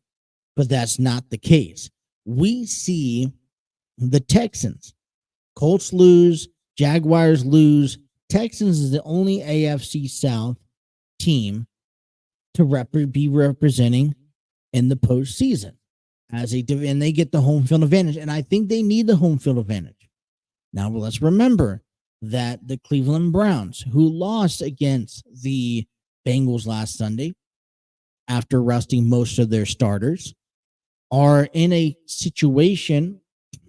But that's not the case. We see the Texans. Colts lose, Jaguars lose. Texans is the only AFC South team to be representing in the postseason. And they get the home field advantage. And I think they need the home field advantage. Now, let's remember that the Cleveland Browns, who lost against the Bengals last Sunday after resting most of their starters, are in a situation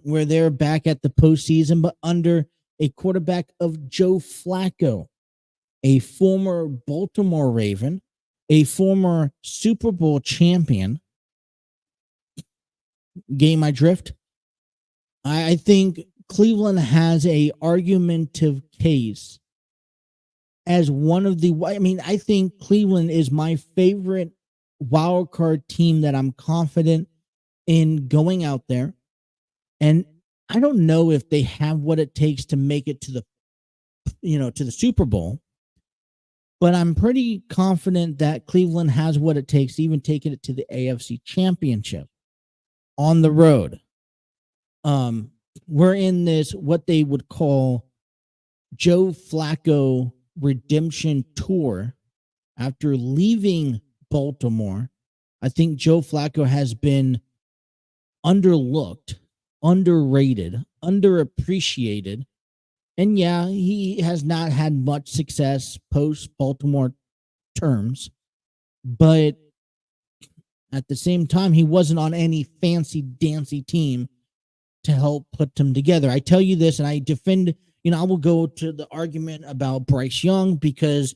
where they're back at the postseason, but under a quarterback of Joe Flacco, a former Baltimore Raven, a former Super Bowl champion. Game I drift. I think Cleveland has a argumentative case as one of the. I mean, I think Cleveland is my favorite wild card team that I'm confident in going out there, and I don't know if they have what it takes to make it to the Super Bowl, but I'm pretty confident that Cleveland has what it takes to even take it to the AFC Championship. On the road. We're in this, what they would call Joe Flacco redemption tour after leaving Baltimore. I think Joe Flacco has been underlooked, underrated, underappreciated. And yeah, he has not had much success post Baltimore terms, but at the same time, he wasn't on any fancy dancy team to help put them together. I tell you this, and I defend, I will go to the argument about Bryce Young because,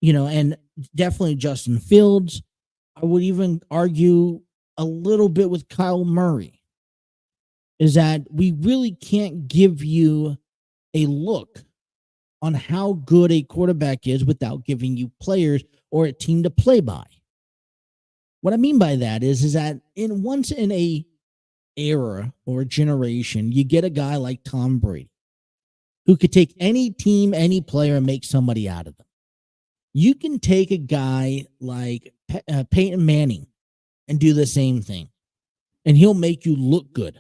and definitely Justin Fields. I would even argue a little bit with Kyle Murray, is that we really can't give you a look on how good a quarterback is without giving you players or a team to play by. What I mean by that is that once in a era or a generation, you get a guy like Tom Brady who could take any team, any player, and make somebody out of them. You can take a guy like Peyton Manning and do the same thing, and he'll make you look good.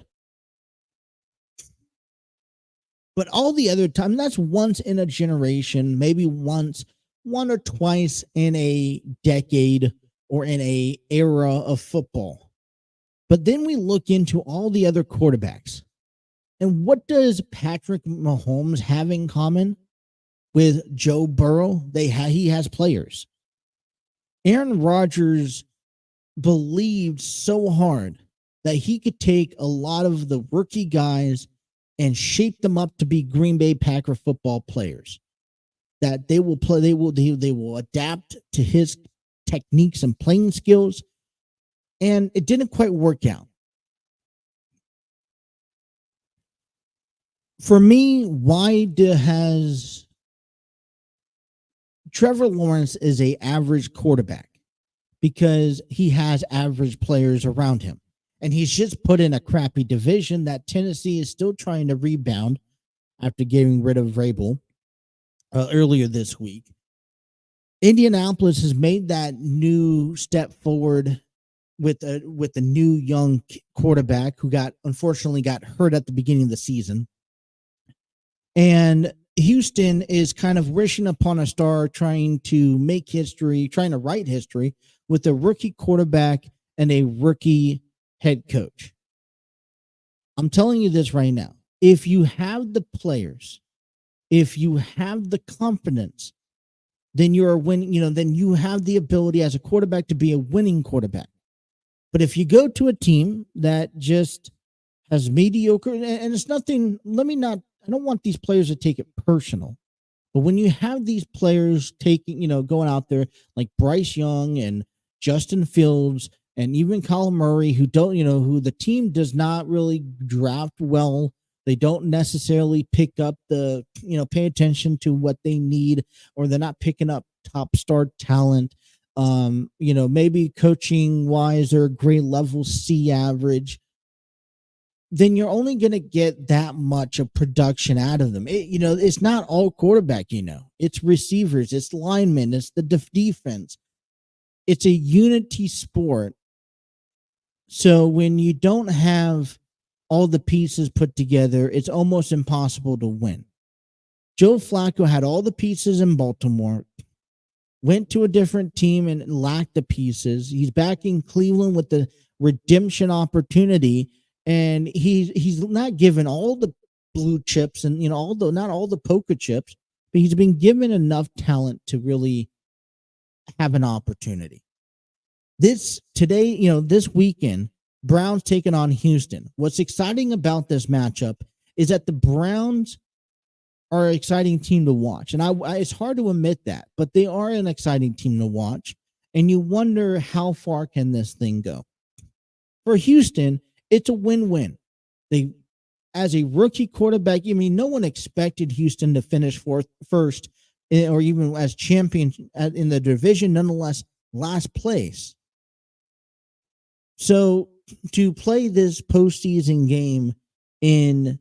But all the other time, that's once in a generation, maybe one or twice in a decade or in a era of football. But then we look into all the other quarterbacks. And what does Patrick Mahomes have in common with Joe Burrow? He has players. Aaron Rodgers believed so hard that he could take a lot of the rookie guys and shape them up to be Green Bay Packer football players. That they will play, they will adapt to his techniques and playing skills, and it didn't quite work out. For me, has Trevor Lawrence is a average quarterback because he has average players around him, and he's just put in a crappy division that Tennessee is still trying to rebound after getting rid of Vrabel earlier this week. Indianapolis has made that new step forward with a new young quarterback who unfortunately got hurt at the beginning of the season. And Houston is kind of wishing upon a star, trying to write history with a rookie quarterback and a rookie head coach. I'm telling you this right now. If you have the players, if you have the confidence, then you're winning, then you have the ability as a quarterback to be a winning quarterback. But if you go to a team that just has mediocre, and it's nothing, I don't want these players to take it personal. But when you have these players going out there like Bryce Young and Justin Fields and even Kyle Murray, who who the team does not really draft well. They don't necessarily pick up pay attention to what they need, or they're not picking up top star talent. Maybe coaching wise, they're a grade level C average. Then you're only going to get that much of production out of them. It's not all quarterback, it's receivers, it's linemen, it's the defense. It's a unity sport. So when you don't have all the pieces put together, it's almost impossible to win. Joe Flacco had all the pieces in Baltimore, went to a different team and lacked the pieces. He's back in Cleveland with the redemption opportunity, and he's not given all the blue chips and not all the poker chips, but he's been given enough talent to really have an opportunity. This weekend, Browns taking on Houston. What's exciting about this matchup is that the Browns are an exciting team to watch. And it's hard to admit that, but they are an exciting team to watch. And you wonder, how far can this thing go? For Houston, it's a win-win. As a rookie quarterback, no one expected Houston to finish first, or even as champions in the division, nonetheless, last place. So to play this postseason game in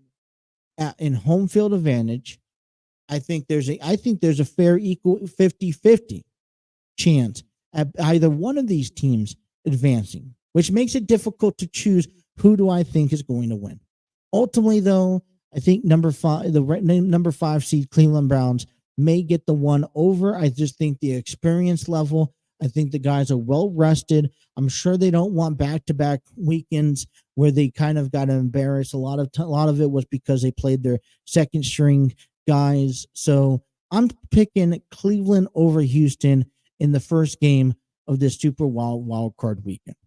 home field advantage, I think there's a fair equal 50-50 chance at either one of these teams advancing, which makes it difficult to choose who do I think is going to win. Ultimately, though, I think number 5 seed Cleveland Browns may get the one over. I just think the experience level, I think the guys are well rested. I'm sure they don't want back-to-back weekends where they kind of got embarrassed. A lot of it was because they played their second string guys. So I'm picking Cleveland over Houston in the first game of this Super Wildcard Weekend.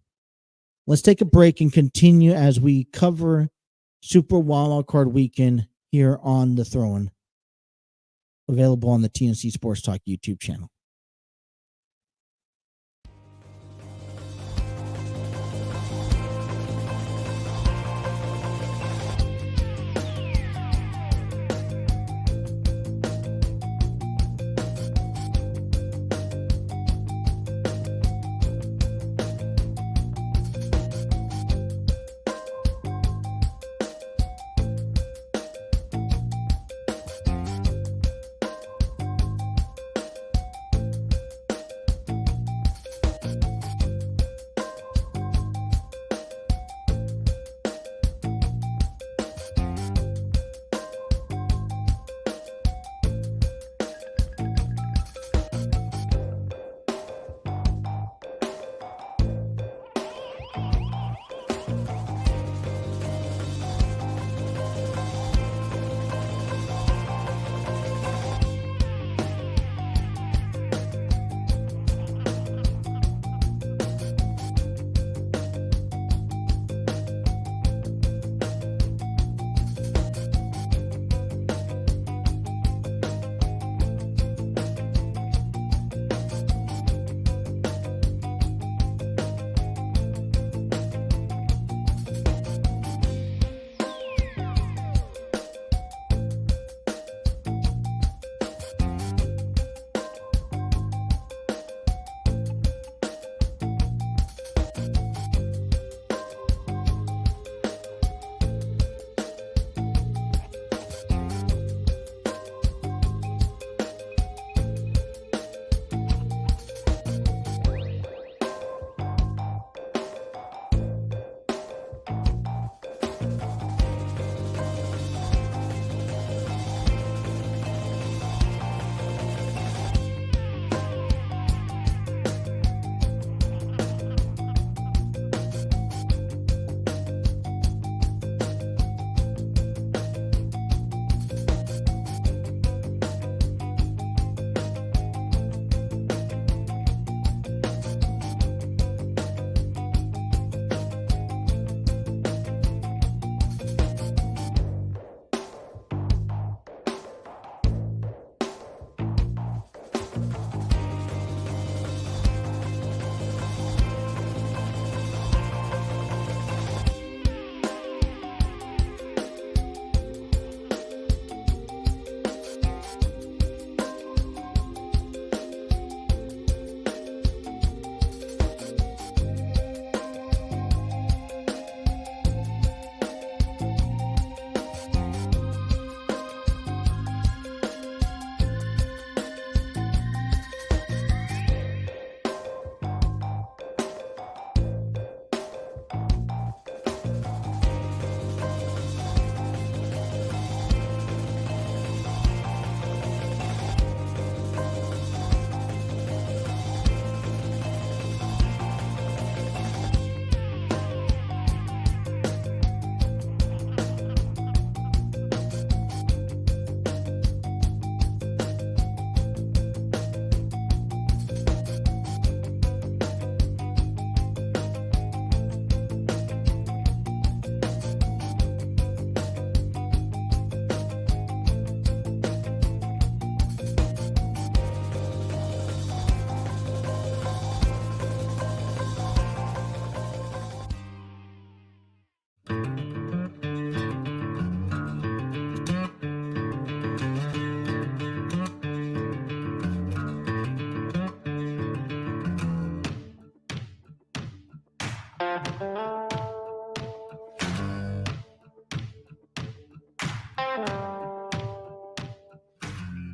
Let's take a break and continue as we cover Super Wildcard Weekend here on The Throw-In, available on the TNC Sports Talk YouTube channel.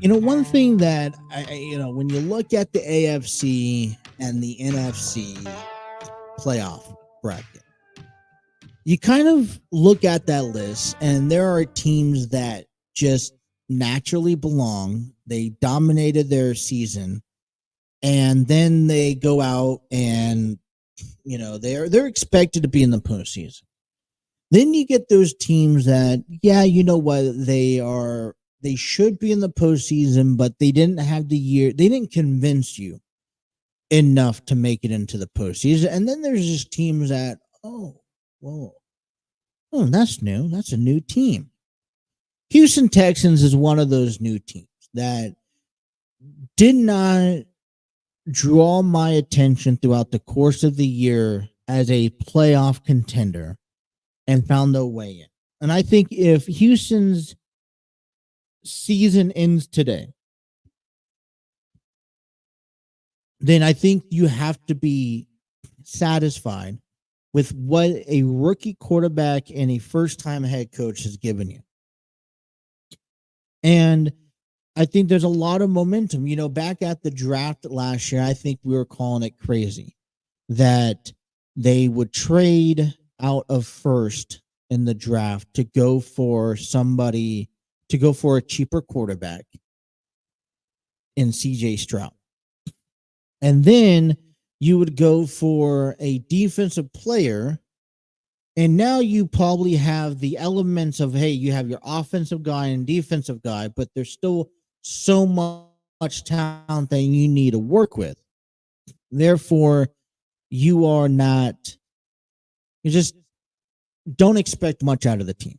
One thing that when you look at the AFC and the NFC playoff bracket, you kind of look at that list, and there are teams that just naturally belong. They dominated their season, and then they go out and they're expected to be in the postseason. Then you get those teams that, yeah, you know what, they should be in the postseason, but they didn't have the year. They didn't convince you enough to make it into the postseason. And then there's just teams that, whoa, that's new. That's a new team. Houston Texans is one of those new teams that did not draw my attention throughout the course of the year as a playoff contender and found their way in. And I think if Houston's season ends today, then I think you have to be satisfied with what a rookie quarterback and a first-time head coach has given you. And I think there's a lot of momentum. Back at the draft last year, I think we were calling it crazy that they would trade out of first in the draft to go for a cheaper quarterback in CJ Stroud. And then you would go for a defensive player. And now you probably have the elements of, hey, you have your offensive guy and defensive guy, but there's still so much talent that you need to work with. Therefore, you just don't expect much out of the team.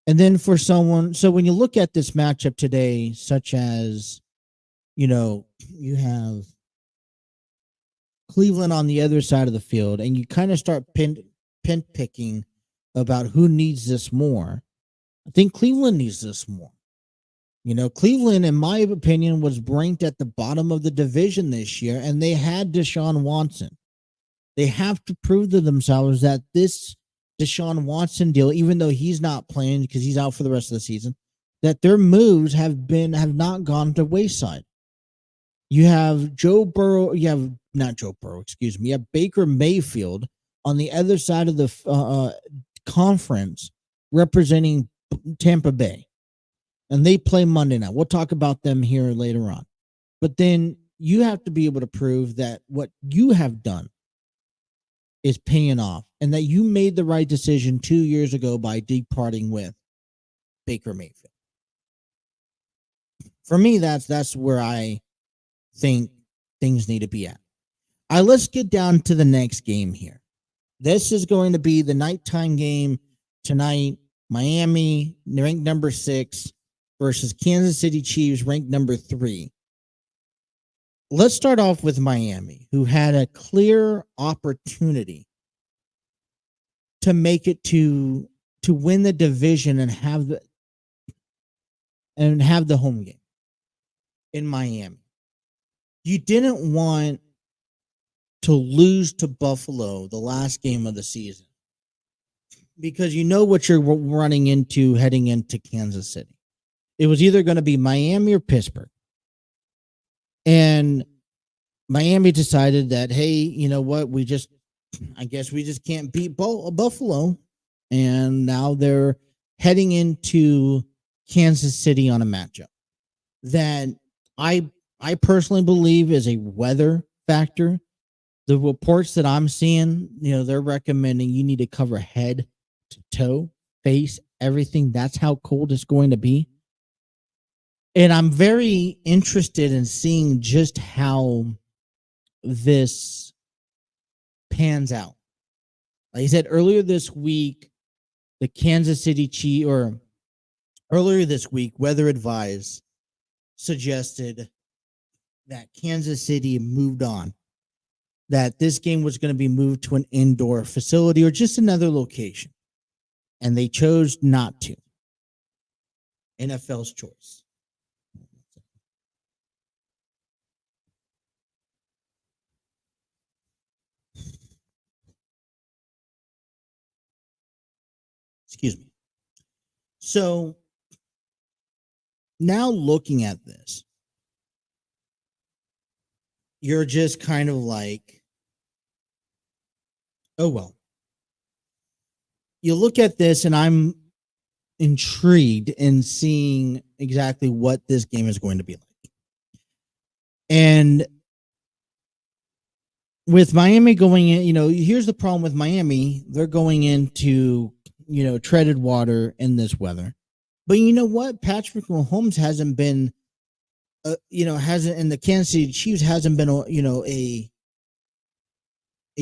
And then so when you look at this matchup today, such as, you have Cleveland on the other side of the field, and you kind of start pin picking about who needs this more. I think Cleveland needs this more. Cleveland, in my opinion, was ranked at the bottom of the division this year, and they had Deshaun Watson. They have to prove to themselves that this Deshaun Watson deal, even though he's not playing because he's out for the rest of the season, that their moves have not gone to wayside. You have not Joe Burrow, excuse me. You have Baker Mayfield on the other side of the conference representing Tampa Bay. And they play Monday night. We'll talk about them here later on. But then you have to be able to prove that what you have done is paying off and that you made the right decision 2 years ago by departing with Baker Mayfield. For me, that's where I think things need to be at. All right, let's get down to the next game here. This is going to be the nighttime game tonight. Miami, ranked number 6, versus Kansas City Chiefs, ranked number 3. Let's start off with Miami, who had a clear opportunity to make it to win the division and have the home game in Miami. You didn't want to lose to Buffalo the last game of the season because you know what you're running into heading into Kansas City. It was either going to be Miami or Pittsburgh. And Miami decided that, hey, you know what? I guess we just can't beat Buffalo. And now they're heading into Kansas City on a matchup that I personally believe is a weather factor. The reports that I'm seeing, they're recommending you need to cover head to toe, face, everything. That's how cold it's going to be. And I'm very interested in seeing just how this pans out. Like I said earlier this week, the Kansas City Chiefs, or earlier this week, Weather Advise suggested that Kansas City moved on, that this game was going to be moved to an indoor facility or just another location. And they chose not to. NFL's choice. Excuse me. So now looking at this, you're just kind of like, oh, well. You look at this, and I'm intrigued in seeing exactly what this game is going to be like. And with Miami going in, here's the problem with Miami. They're going into, treaded water in this weather. But you know what? Patrick Mahomes hasn't been, and the Kansas City Chiefs hasn't been, a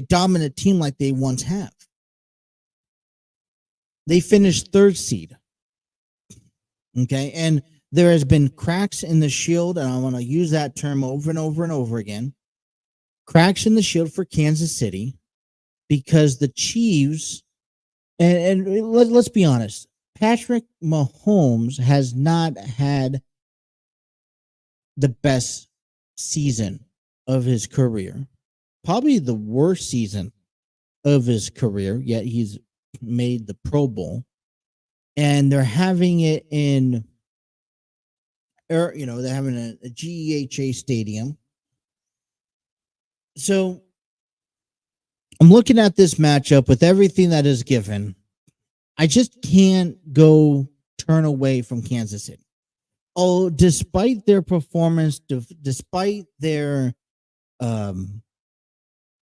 dominant team like they once have. They finished third seed. Okay. And there has been cracks in the shield, and I want to use that term over and over and over again. Cracks in the shield for Kansas City, because the Chiefs, and let's be honest, Patrick Mahomes has not had the best season of his career, probably the worst season of his career, yet he's made the Pro Bowl, and they're having it in, they're having a GEHA stadium. So I'm looking at this matchup with everything that is given. I just can't turn away from Kansas City. Oh, despite their performance, despite their,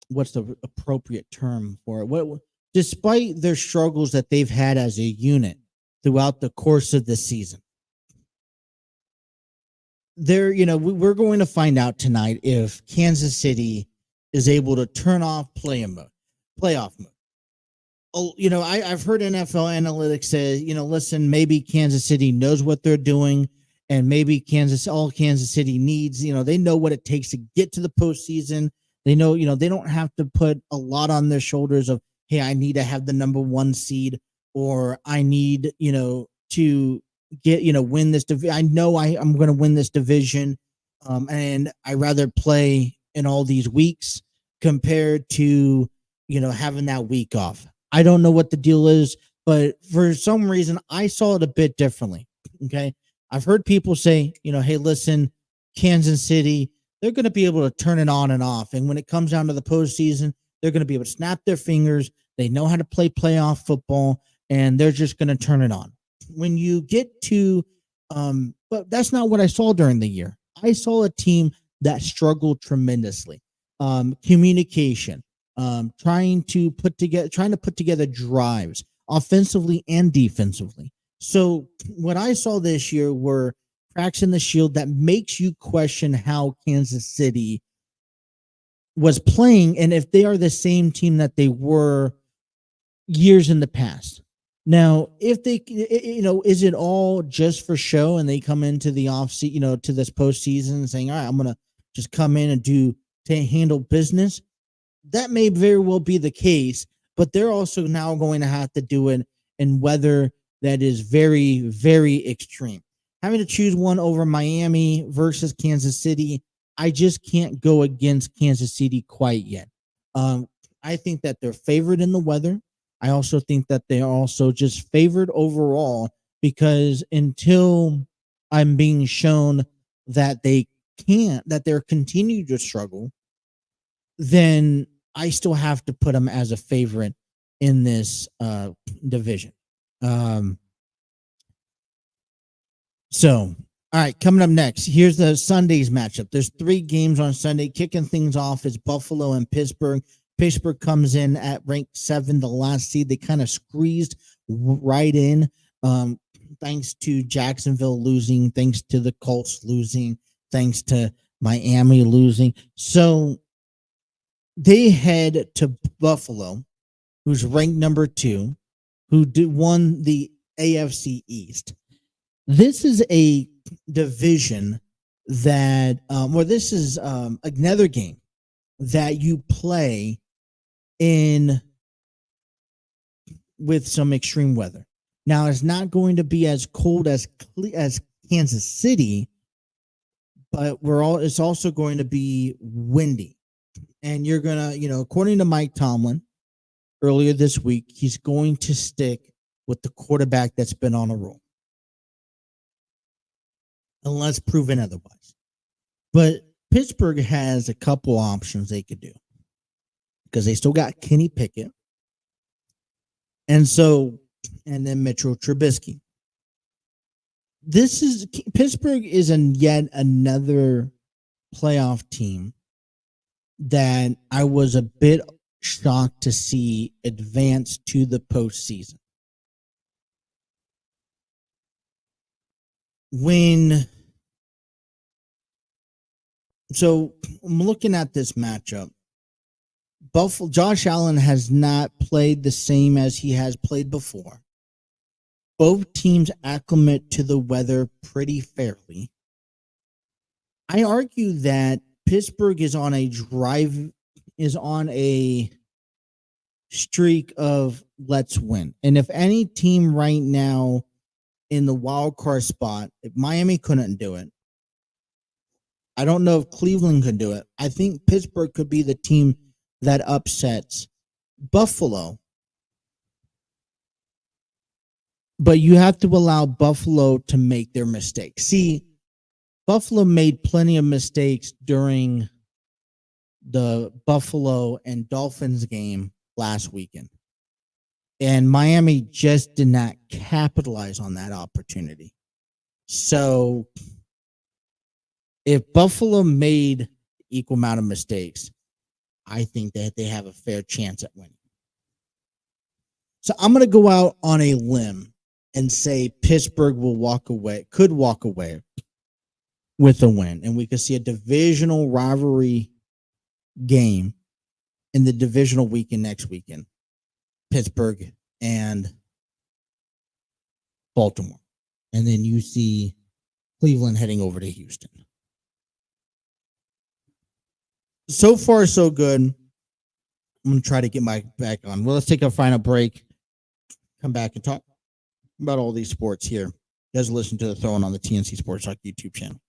what's the appropriate term for it? Despite their struggles that they've had as a unit throughout the course of the season, we're going to find out tonight if Kansas City is able to turn off playoff mode. Oh, I've heard NFL analytics say, listen, maybe Kansas City knows what they're doing, and maybe all Kansas City needs, they know what it takes to get to the postseason. They know, they don't have to put a lot on their shoulders of, hey, I need to have the number 1 seed, or I need, to get, win this division. I know I'm going to win this division. And I rather play in all these weeks compared to, having that week off. I don't know what the deal is, but for some reason I saw it a bit differently. Okay. I've heard people say, hey, listen, Kansas City, they're going to be able to turn it on and off. And when it comes down to the postseason, they're going to be able to snap their fingers. They know how to play playoff football, and they're just going to turn it on. When you get to, but that's not what I saw during the year. I saw a team that struggled tremendously. Communication, trying to put together drives offensively and defensively. So what I saw this year were cracks in the shield that makes you question how Kansas City was playing, and if they are the same team that they were years in the past. Now, if they, is it all just for show, and they come into the offseason, to this postseason saying, all right, I'm going to just come in and handle business? That may very well be the case, but they're also now going to have to do it in weather that is very, very extreme. Having to choose one over Miami versus Kansas City, I just can't go against Kansas City quite yet. I think that they're favored in the weather. I also think that they are also just favored overall, because until I'm being shown that they're continuing to struggle, then I still have to put them as a favorite in this division. So, all right, coming up next, here's the Sunday's matchup. There's 3 games on Sunday. Kicking things off is Buffalo and Pittsburgh. Pittsburgh comes in at rank 7, the last seed. They kind of squeezed right in, thanks to Jacksonville losing, thanks to the Colts losing, thanks to Miami losing. So they head to Buffalo, who's ranked number 2, who won the AFC East. This is a division that, this is another game that you play in with some extreme weather. Now, it's not going to be as cold as Kansas City, but it's also going to be windy. And you're going to, according to Mike Tomlin earlier this week, he's going to stick with the quarterback that's been on a roll. unless proven otherwise. But Pittsburgh has a couple options they could do because they still got Kenny Pickett. And then Mitchell Trubisky. Pittsburgh is yet another playoff team that I was a bit shocked to see advance to the postseason. So I'm looking at this matchup. Josh Allen has not played the same as he has played before. Both teams acclimate to the weather pretty fairly. I argue that Pittsburgh is on a streak of let's win. And if any team right now in the wild card spot, if Miami couldn't do it, I don't know if Cleveland could do it. I think Pittsburgh could be the team that upsets Buffalo. But you have to allow Buffalo to make their mistakes. See, Buffalo made plenty of mistakes during the Buffalo and Dolphins game last weekend. And Miami just did not capitalize on that opportunity. So if Buffalo made equal amount of mistakes, I think that they have a fair chance at winning. So I'm going to go out on a limb and say Pittsburgh could walk away with a win. And we could see a divisional rivalry game in the divisional weekend next weekend. Pittsburgh and Baltimore. And then you see Cleveland heading over to Houston. So far, so good. I'm going to try to get my back on. Well, let's take a final break. Come back and talk about all these sports here. You guys listen to the Throwing on the TNC Sports Talk YouTube channel.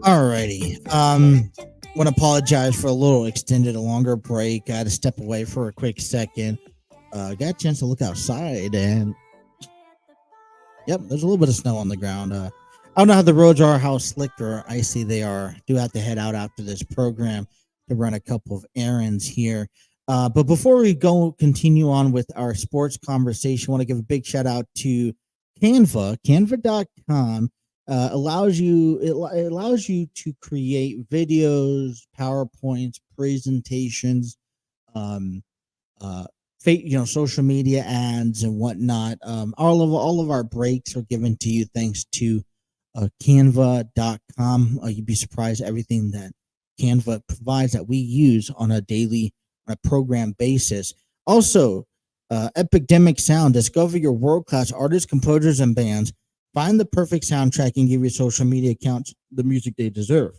Alrighty. Want to apologize for a little extended, a longer break. I had to step away for a quick second. Got a chance to look outside, and yep, there's a little bit of snow on the ground. I don't know how the roads are, how slick or icy they are. Do have to head out after this program to run a couple of errands here. But before we continue on with our sports conversation, I want to give a big shout out to Canva. Canva.com allows you to create videos, PowerPoints, presentations, social media ads and whatnot. All of our breaks are given to you thanks to Canva.com. You'd be surprised at everything that Canva provides that we use on a program basis. Also, Epidemic Sound. Discover your world-class artists, composers, and bands. Find the perfect soundtrack and give your social media accounts the music they deserve.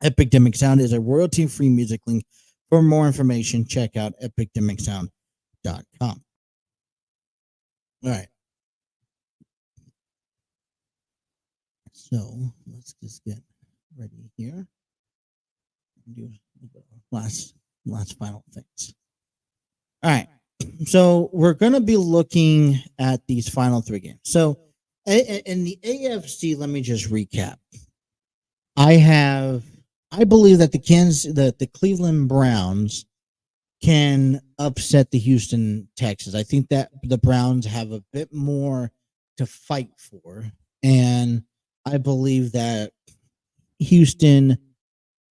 Epidemic Sound is a royalty-free music link. For more information, check out epidemicsound.com. All right. So let's just get ready here. Do last final things. All right. So we're going to be looking at these final three games. So in the AFC, let me just recap. I believe that the Cleveland Browns can upset the Houston Texans. I think that the Browns have a bit more to fight for, and I believe that Houston,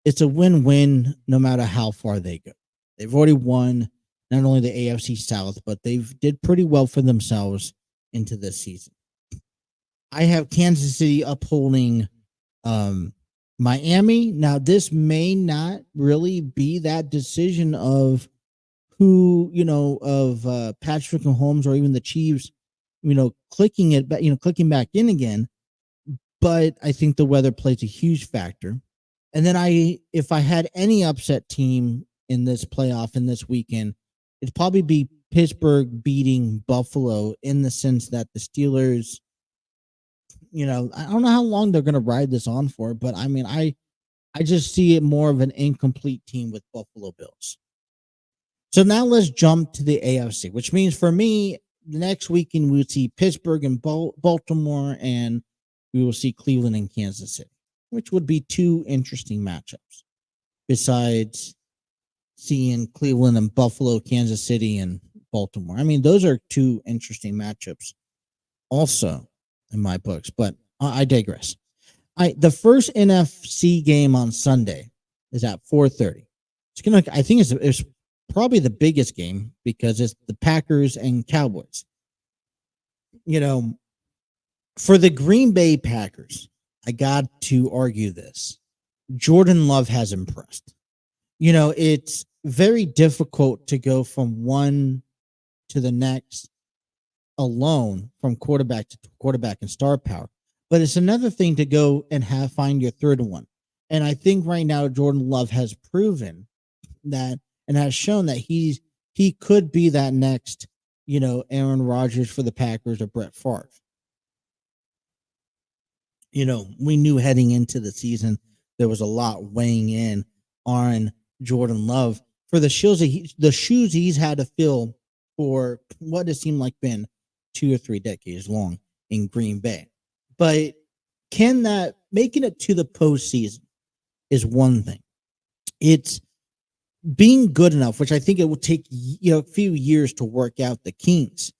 it's a win-win no matter how far they go. They've already won not only the AFC South, but they've did pretty well for themselves into this season. I have Kansas City upholding Miami. Now, this may not really be that decision of who, of Patrick Mahomes or even the Chiefs, clicking back in again. But I think the weather plays a huge factor. And then if I had any upset team in this playoff in this weekend, it'd probably be Pittsburgh beating Buffalo in the sense that the Steelers, I don't know how long they're going to ride this on for, but I mean, I just see it more of an incomplete team with Buffalo Bills. So now let's jump to the AFC, which means for me, the next weekend we'll see Pittsburgh and Baltimore, and we will see Cleveland and Kansas City, which would be two interesting matchups besides seeing Cleveland and Buffalo, Kansas City, and Baltimore. I mean, those are two interesting matchups also in my books, but I digress. The first NFC game on Sunday is at 4:30. I think it's probably the biggest game because it's the Packers and Cowboys. For the Green Bay Packers, I got to argue this. Jordan Love has impressed. It's very difficult to go from one to the next alone from quarterback to quarterback and star power. But it's another thing to go and find your third one. And I think right now Jordan Love has proven that and has shown that he could be that next, Aaron Rodgers for the Packers or Brett Favre. We knew heading into the season there was a lot weighing in on Jordan Love for the shoes he's had to fill for what it seemed like been 2 or 3 decades long in Green Bay. But making it to the postseason is one thing. It's being good enough, which I think it will take a few years to work out the kinks,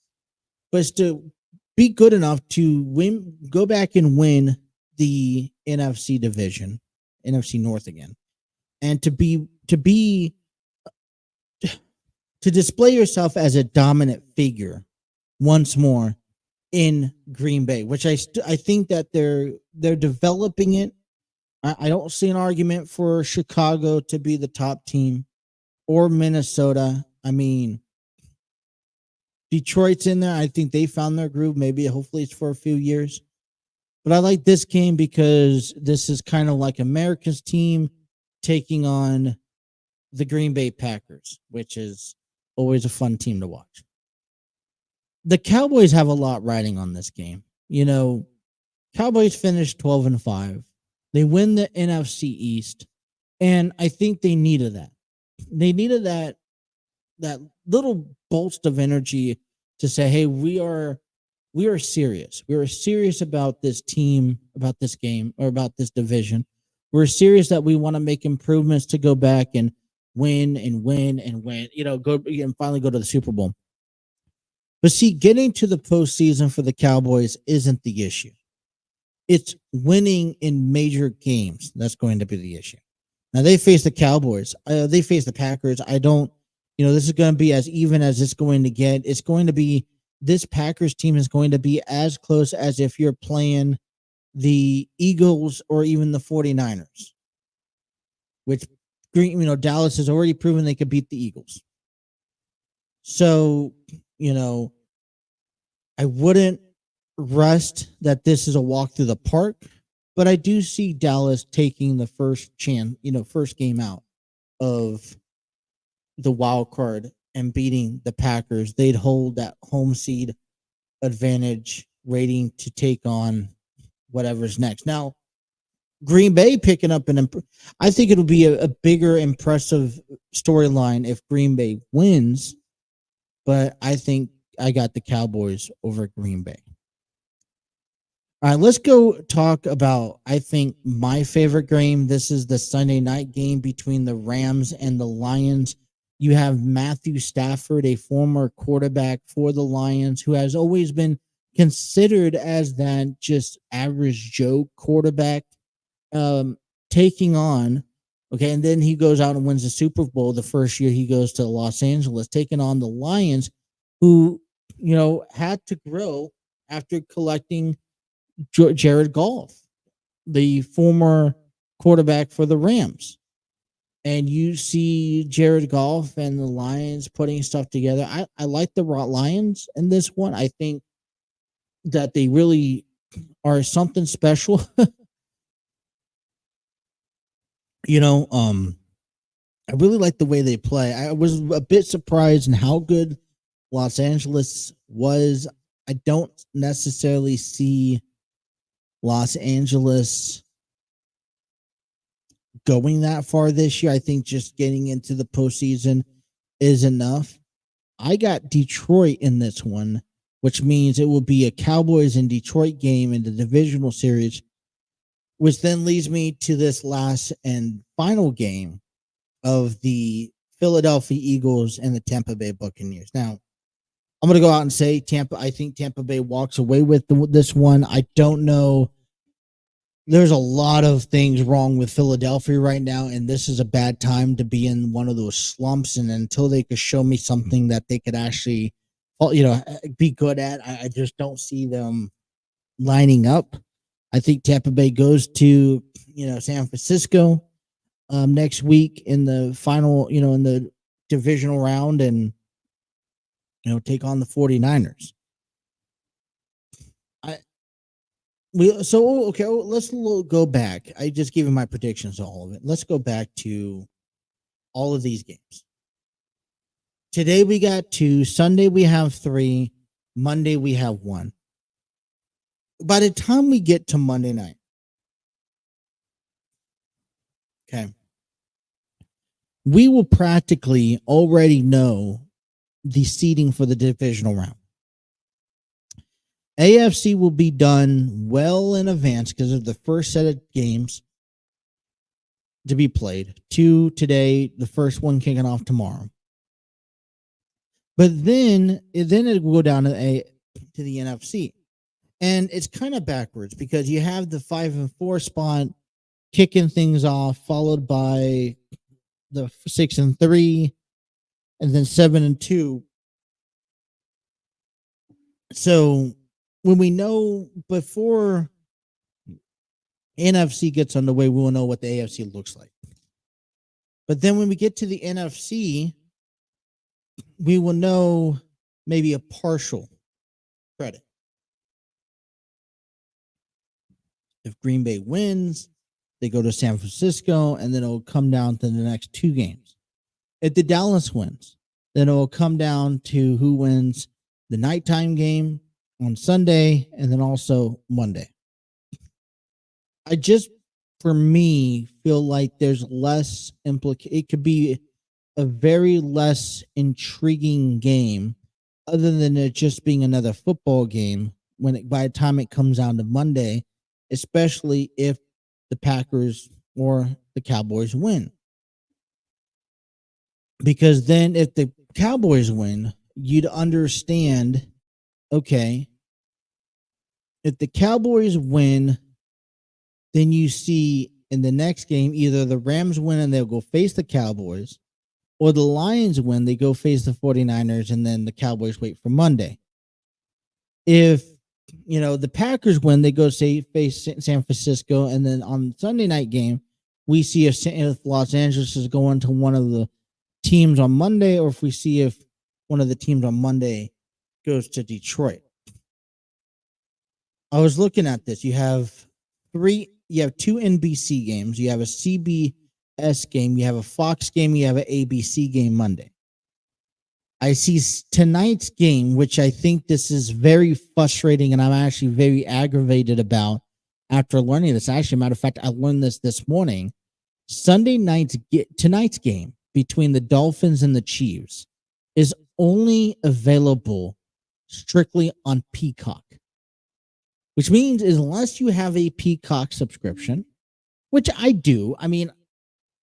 but it's to be good enough to go back and win the NFC division, NFC North again, and to display yourself as a dominant figure once more in Green Bay, which I think that they're developing it. I don't see an argument for Chicago to be the top team or Minnesota. I mean, Detroit's in there. I think they found their groove. Maybe, hopefully it's for a few years. But I like this game because this is kind of like America's team taking on the Green Bay Packers, which is always a fun team to watch. The Cowboys have a lot riding on this game. Cowboys finished 12-5. They win the NFC East, and I think they needed that. They needed that little burst of energy to say, "Hey, we are serious. We are serious about this team, about this game, or about this division. We're serious that we want to make improvements to go back and win and win and win. Go and finally go to the Super Bowl." But see, getting to the postseason for the Cowboys isn't the issue. It's winning in major games that's going to be the issue. Now they face the Cowboys. They face the Packers. I don't. This is going to be as even as it's going to get. It's going to be. This Packers team is going to be as close as if you're playing the Eagles or even the 49ers, which Dallas has already proven they could beat the Eagles. So, I wouldn't rest that this is a walk through the park, but I do see Dallas taking the first game out of the wild card and beating the Packers. They'd hold that home seed advantage rating to take on whatever's next. Now, Green Bay picking up I think it'll be a bigger, impressive storyline if Green Bay wins, but I think I got the Cowboys over Green Bay. All right, let's go talk about, I think, my favorite game. This is the Sunday night game between the Rams and the Lions. You have Matthew Stafford, a former quarterback for the Lions, who has always been considered as that just average Joe quarterback, taking on, and then he goes out and wins the Super Bowl the first year he goes to Los Angeles, taking on the Lions, who, had to grow after collecting Jared Goff, the former quarterback for the Rams. And you see Jared Goff and the Lions putting stuff together. I like the Lions in this one. I think that they really are something special. I really like the way they play. I was a bit surprised in how good Los Angeles was. I don't necessarily see Los Angeles going that far this year. I think just getting into the postseason is enough. I got Detroit in this one, which means it will be a Cowboys and Detroit game in the divisional series, which then leads me to this last and final game of the Philadelphia Eagles and the Tampa Bay Buccaneers. Now, I'm going to go out and say I think Tampa Bay walks away with this one. I don't know. There's a lot of things wrong with Philadelphia right now, and this is a bad time to be in one of those slumps. And until they could show me something that they could actually, be good at, I just don't see them lining up. I think Tampa Bay goes to, San Francisco next week in the final, in the divisional round, and take on the 49ers. Let's go back. I just gave you my predictions to all of it. Let's go back to all of these games. Today we got 2, Sunday we have 3, Monday we have 1. By the time we get to Monday night, we will practically already know the seeding for the divisional round. AFC will be done well in advance because of the first set of games to be played. 2 today, the first one kicking off tomorrow. But then it will go down to the NFC. And it's kind of backwards because you have the 5 and 4 spot kicking things off, followed by the 6 and 3, and then 7 and 2. So when we know before NFC gets underway, we will know what the AFC looks like. But then when we get to the NFC, we will know maybe a partial credit. If Green Bay wins, they go to San Francisco, and then it will come down to the next 2 games. If the Dallas wins, then it will come down to who wins the nighttime game on Sunday and then also Monday. I just for me, feel like there's less it could be a very less intriguing game other than it just being another football game by the time it comes down to Monday, especially if the Packers or the Cowboys win. Because then if the Cowboys win, you'd understand, okay, if the Cowboys win, then you see in the next game, either the Rams win and they'll go face the Cowboys, or the Lions win, they go face the 49ers, and then the Cowboys wait for Monday. If, the Packers win, they go face San Francisco, and then on Sunday night game, we see if Los Angeles is going to one of the teams on Monday, or if we see if one of the teams on Monday goes to Detroit. I was looking at this. You have two NBC games. You have a CBS game. You have a Fox game. You have an ABC game Monday. I see tonight's game, which I think this is very frustrating, and I'm actually very aggravated about after learning this. Actually, matter of fact, I learned this morning. Tonight's game between the Dolphins and the Chiefs is only available strictly on Peacock, which means unless you have a Peacock subscription, which I do. I mean,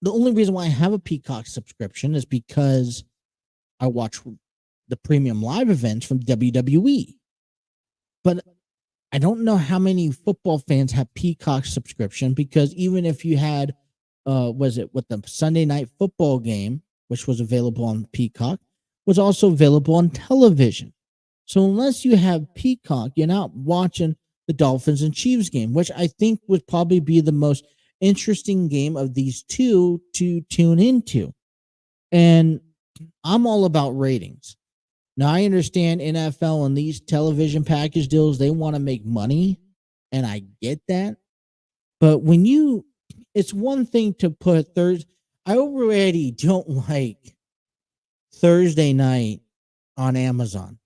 the only reason why I have a Peacock subscription is because I watch the premium live events from WWE. But I don't know how many football fans have Peacock subscription, because even if you had, the Sunday night football game, which was available on Peacock, was also available on television. So unless you have Peacock, you're not watching the Dolphins and Chiefs game, which I think would probably be the most interesting game of these two to tune into. And I'm all about ratings. Now, I understand NFL and these television package deals, they want to make money, and I get that. But it's one thing to put Thursday. I already don't like Thursday night on Amazon,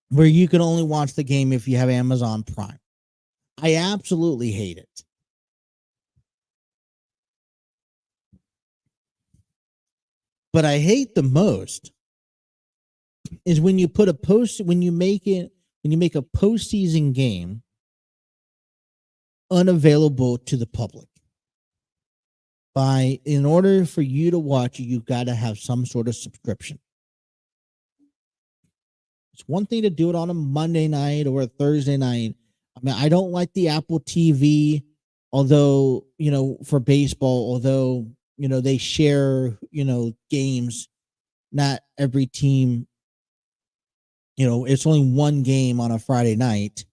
where you can only watch the game if you have Amazon Prime. I absolutely hate it. But I hate the most is when you make a postseason game unavailable to the public. In order for you to watch it, you've got to have some sort of subscription. It's one thing to do it on a Monday night or a Thursday night. I mean, I don't like the Apple TV, although, for baseball, they share, games. Not every team, it's only one game on a Friday night.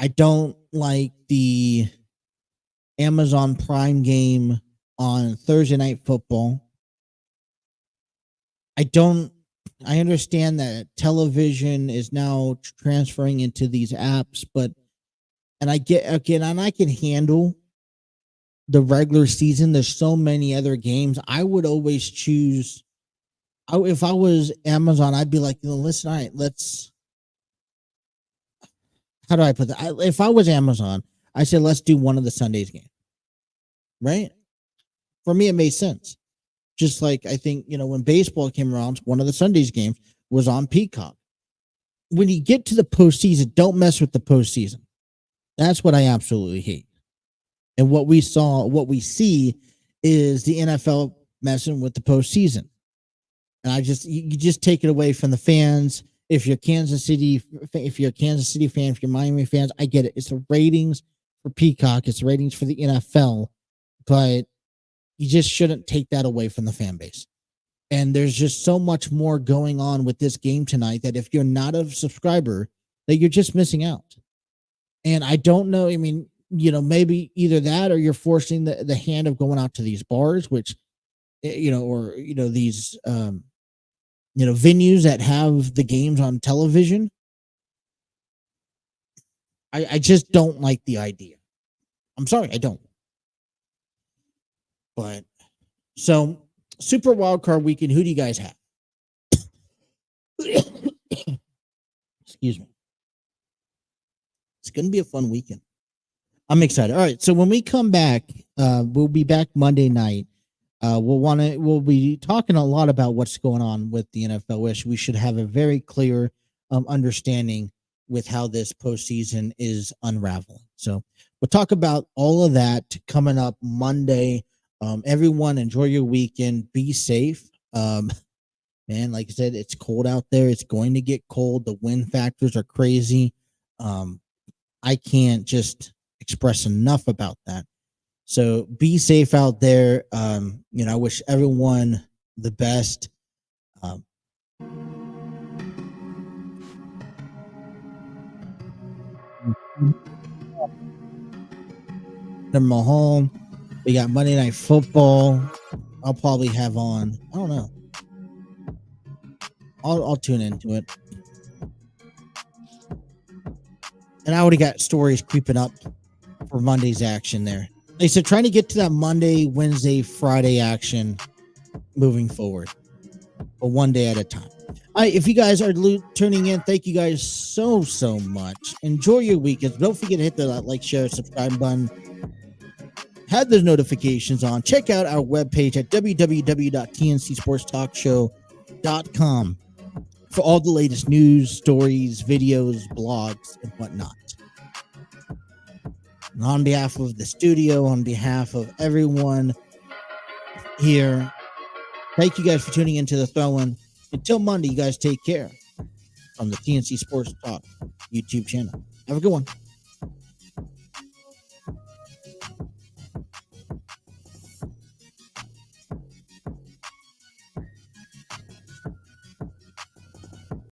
I don't like the Amazon Prime game on Thursday Night Football. I understand that television is now transferring into these apps, and I can handle the regular season. There's so many other games. I would always choose. If I was Amazon, I'd be like, listen, all right, how do I put that? If I was Amazon, I said, let's do one of the Sundays game. Right? For me, it made sense. Just like I think, when baseball came around, one of the Sundays games was on Peacock. When you get to the postseason, don't mess with the postseason. That's what I absolutely hate. And what we see is the NFL messing with the postseason. And you just take it away from the fans. If you're a Kansas City fan, if you're Miami fans, I get it. It's the ratings for Peacock. It's the ratings for the NFL. But you just shouldn't take that away from the fan base. And there's just so much more going on with this game tonight that if you're not a subscriber, that you're just missing out. And I don't know. I mean, maybe either that or you're forcing the hand of going out to these bars, which, or, these, venues that have the games on television. I just don't like the idea. I'm sorry, I don't. But so Super Wildcard Weekend, who do you guys have? Excuse me. It's going to be a fun weekend. I'm excited. All right. So when we come back, we'll be back Monday night. We'll be talking a lot about what's going on with the NFL. We should have a very clear understanding with how this postseason is unraveling. So we'll talk about all of that coming up Monday. Everyone, enjoy your weekend. Be safe. Man, like I said, it's cold out there. It's going to get cold. The wind factors are crazy. I can't just express enough about that. So be safe out there. I wish everyone the best. I'm home. We got Monday Night Football. I'll probably have on. I don't know. I'll tune into it. And I already got stories creeping up for Monday's action there. Like I said, trying to get to that Monday, Wednesday, Friday action moving forward, but one day at a time. All right, if you guys are tuning in, thank you guys so much. Enjoy your weekends. Don't forget to hit the like, share, subscribe button. Have those notifications on. Check out our webpage at www.tncsportstalkshow.com for all the latest news, stories, videos, blogs, and whatnot. And on behalf of the studio, on behalf of everyone here, thank you guys for tuning into the Throw-In. Until Monday, you guys take care. From the TNC Sports Talk YouTube channel. Have a good one.